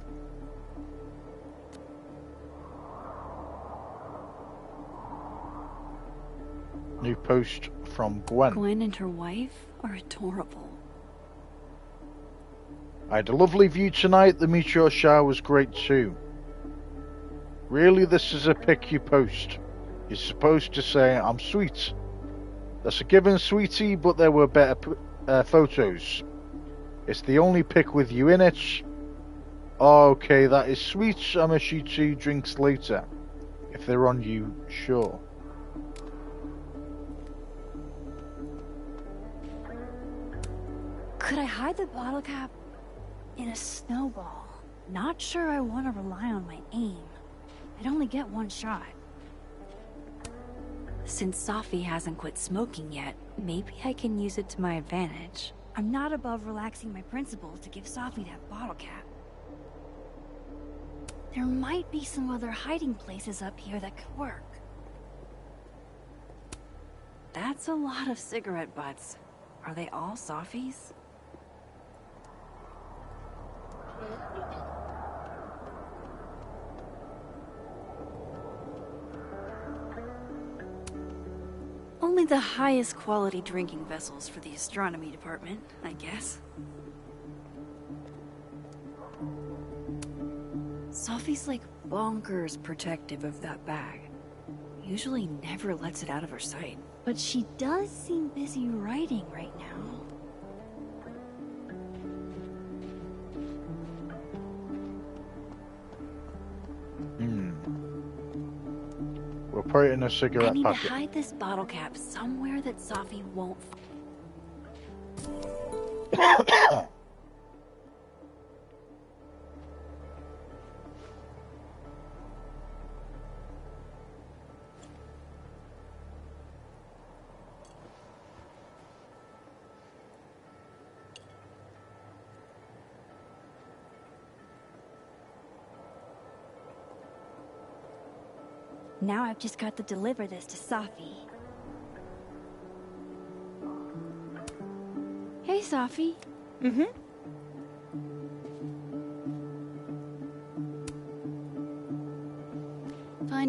New post from Gwen. Gwen and her wife are adorable. I had a lovely view tonight. The meteor shower was great too. Really, this is a pic you post. You're supposed to say, I'm sweet. That's a given, sweetie, but there were better photos. It's the only pic with you in it. Okay, that is sweet. I miss you 2 drinks later. If they're on you, sure. Could I hide the bottle cap in a snowball? Not sure I want to rely on my aim. I'd only get one shot. Since Safi hasn't quit smoking yet, maybe I can use it to my advantage. I'm not above relaxing my principles to give Safi that bottle cap. There might be some other hiding places up here that could work. That's a lot of cigarette butts. Are they all Safi's? Only the highest quality drinking vessels for the astronomy department, I guess. Safi's like bonkers protective of that bag. Usually never lets it out of her sight. But she does seem busy writing right now. We'll put it in a cigarette I need packet. to hide this bottle cap somewhere that Safi won't. Now I've just got to deliver this to Safi. Hey, Safi.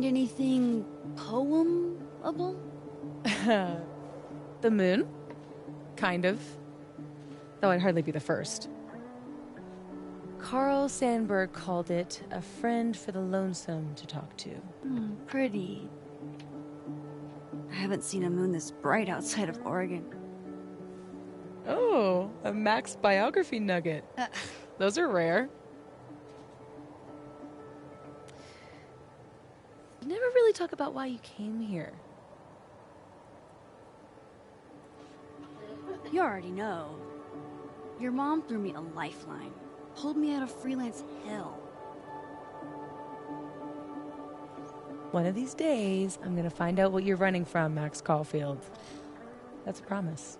find anything poemable? The moon? Kind of. Though I'd hardly be the first. Carl Sandburg called it a friend for the lonesome to talk to. Pretty. I haven't seen a moon this bright outside of Oregon. Oh, a Max biography nugget. Those are rare. You never really talk about why you came here. You already know. Your mom threw me a lifeline. Pulled me out of freelance hell. One of these days, I'm gonna find out what you're running from, Max Caulfield. That's a promise.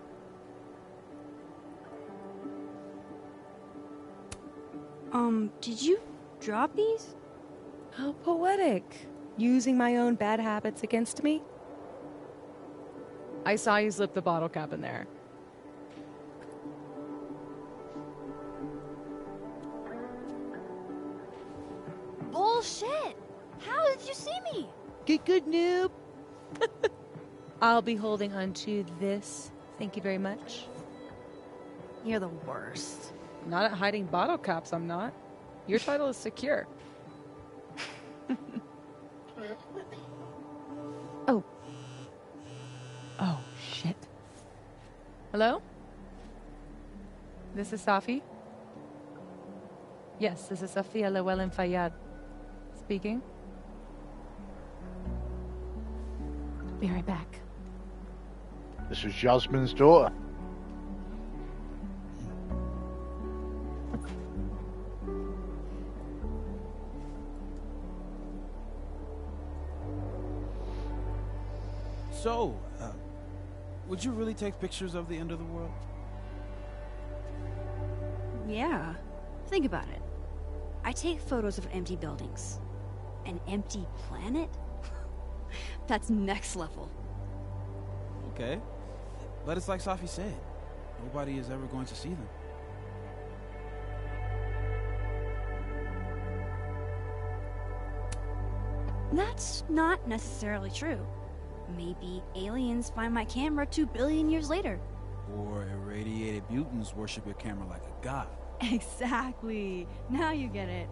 Did you drop these? How poetic. Using my own bad habits against me? I saw you slip the bottle cap in there. Bullshit! How did you see me? Get good, noob. I'll be holding on to this. Thank you very much. You're the worst. Not at hiding bottle caps, I'm not. Your title is secure. Oh, shit. Hello? This is Safi? Yes, this is Safia Llewellyn Fayyad. Speaking. Be right back. This was Jasmine's daughter. So, would you really take pictures of the end of the world? Yeah. Think about it. I take photos of empty buildings. An empty planet? That's next level. Okay. But it's like Safi said. Nobody is ever going to see them. That's not necessarily true. Maybe aliens find my camera 2 billion years later. Or irradiated mutants worship your camera like a god. Exactly. Now you get it.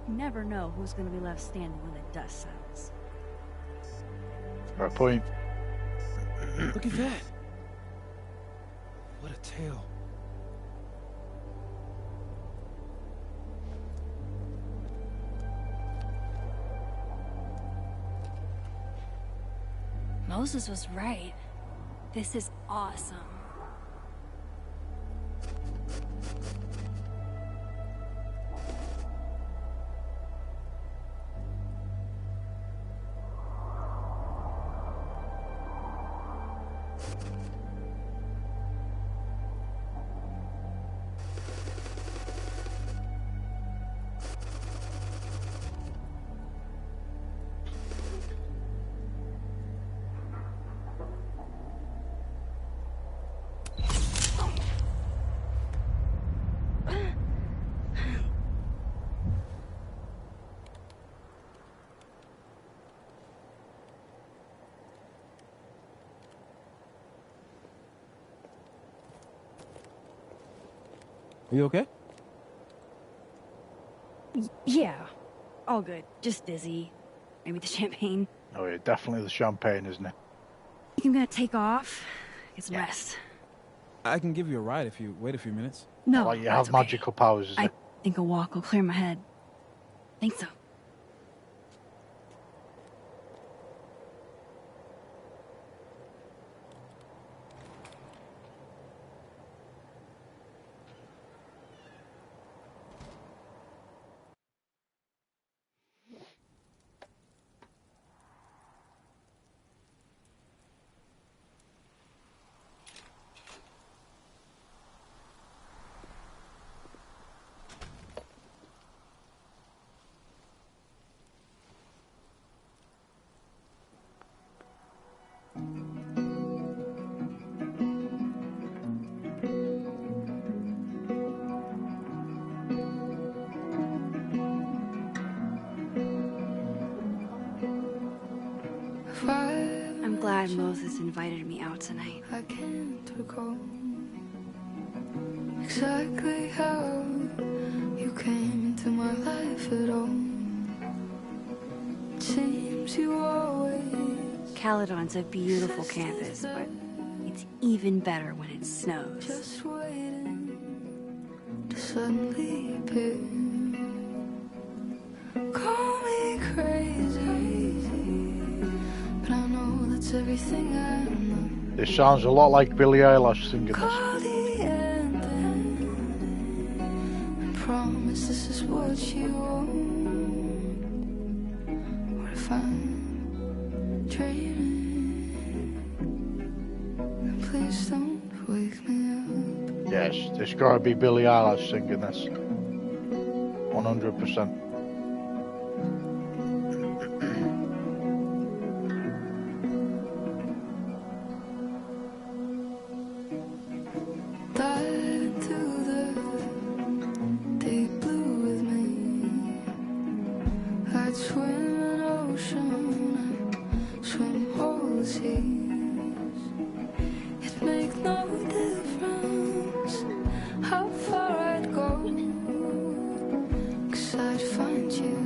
You never know who's going to be left standing when the dust settles. Right point. Look at that. What a tale. Moses was right. This is awesome. Are you okay? Yeah. All good. Just dizzy. Maybe the champagne. Oh yeah, definitely the champagne, isn't it? I'm gonna take off. Get some rest. I can give you a ride if you wait a few minutes. No, Like you that's have magical powers, is I it? think a walk will clear my head. Think so. I'm glad Moses invited me out tonight. I can't recall exactly how you came into my life at all. It seems you always. Caledon's a beautiful campus, but it's even better when it snows. Just waiting to suddenly appear. Call me crazy, but I know that's everything I know. This sounds a lot like Billie Eilish singing this. Call the end, I promise this is what you want. What if I'm dreaming? Please don't wake me up. Yes, there's got to be Billie Eilish singing this. 100%. Dive into the deep blue with me. I'd swim an ocean and swim all the seas. It'd make no difference how far I'd go, 'cause I'd find you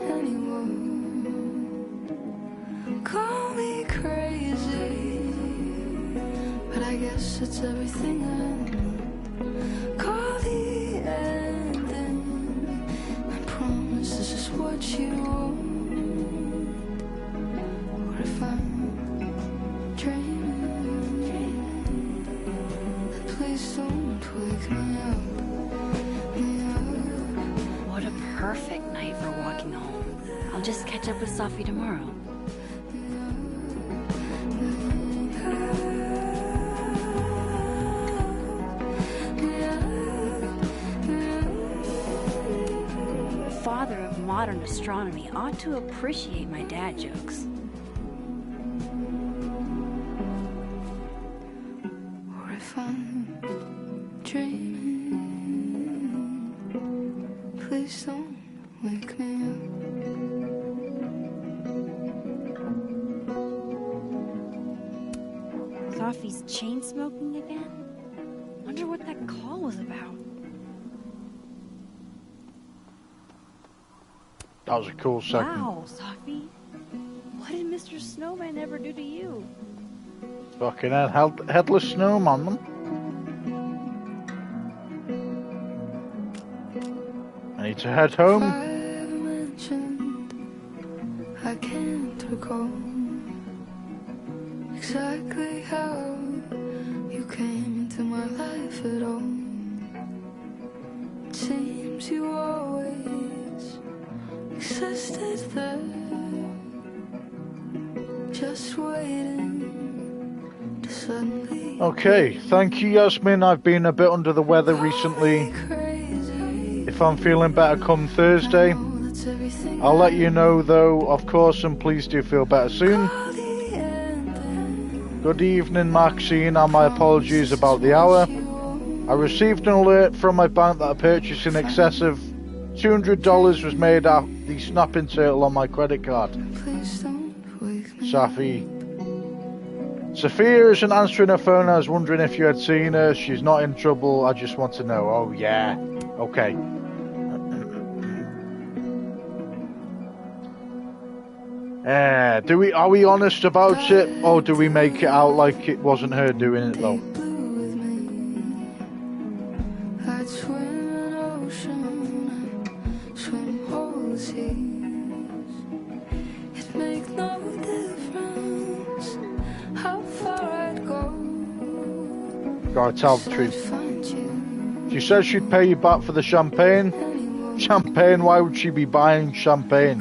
anywhere. Call me crazy, but I guess it's everything I know. Call the ending. I promise this is what you want. What if I'm dreaming? Please don't wake me up. What a perfect night for walking home. I'll just catch up with Sophie tomorrow. Father of modern astronomy ought to appreciate my dad jokes. What if I'm dreaming? Please don't wake me up. Sophie's chain smoking again? Wonder what that call was about. That was a cool segment. Wow, Sophie. What did Mr. Snowman ever do to you? Fucking hell, headless snowman, man. I need to head home. I've mentioned I can't recall exactly how you came into my life at all. It seems you always existed there, just waiting to suddenly. Okay, thank you, Yasmin. I've been a bit under the weather recently. If I'm feeling better come Thursday, I'll let you know though, of course, and please do feel better soon. Good evening, Maxine, and my apologies about the hour. I received an alert from my bank that a purchase in excess of $200 was made at the snapping turtle on my credit card. Safi. Sophia isn't answering her phone. I was wondering if you had seen her. She's not in trouble. I just want to know. Oh, yeah. Okay. Are we honest about it, or do we make it out like it wasn't her doing it though? I'd swim an ocean and swim all the seas. It'd make no difference how far I'd go. Gotta tell the truth. She said she'd pay you back for the champagne. Champagne? Why would she be buying champagne?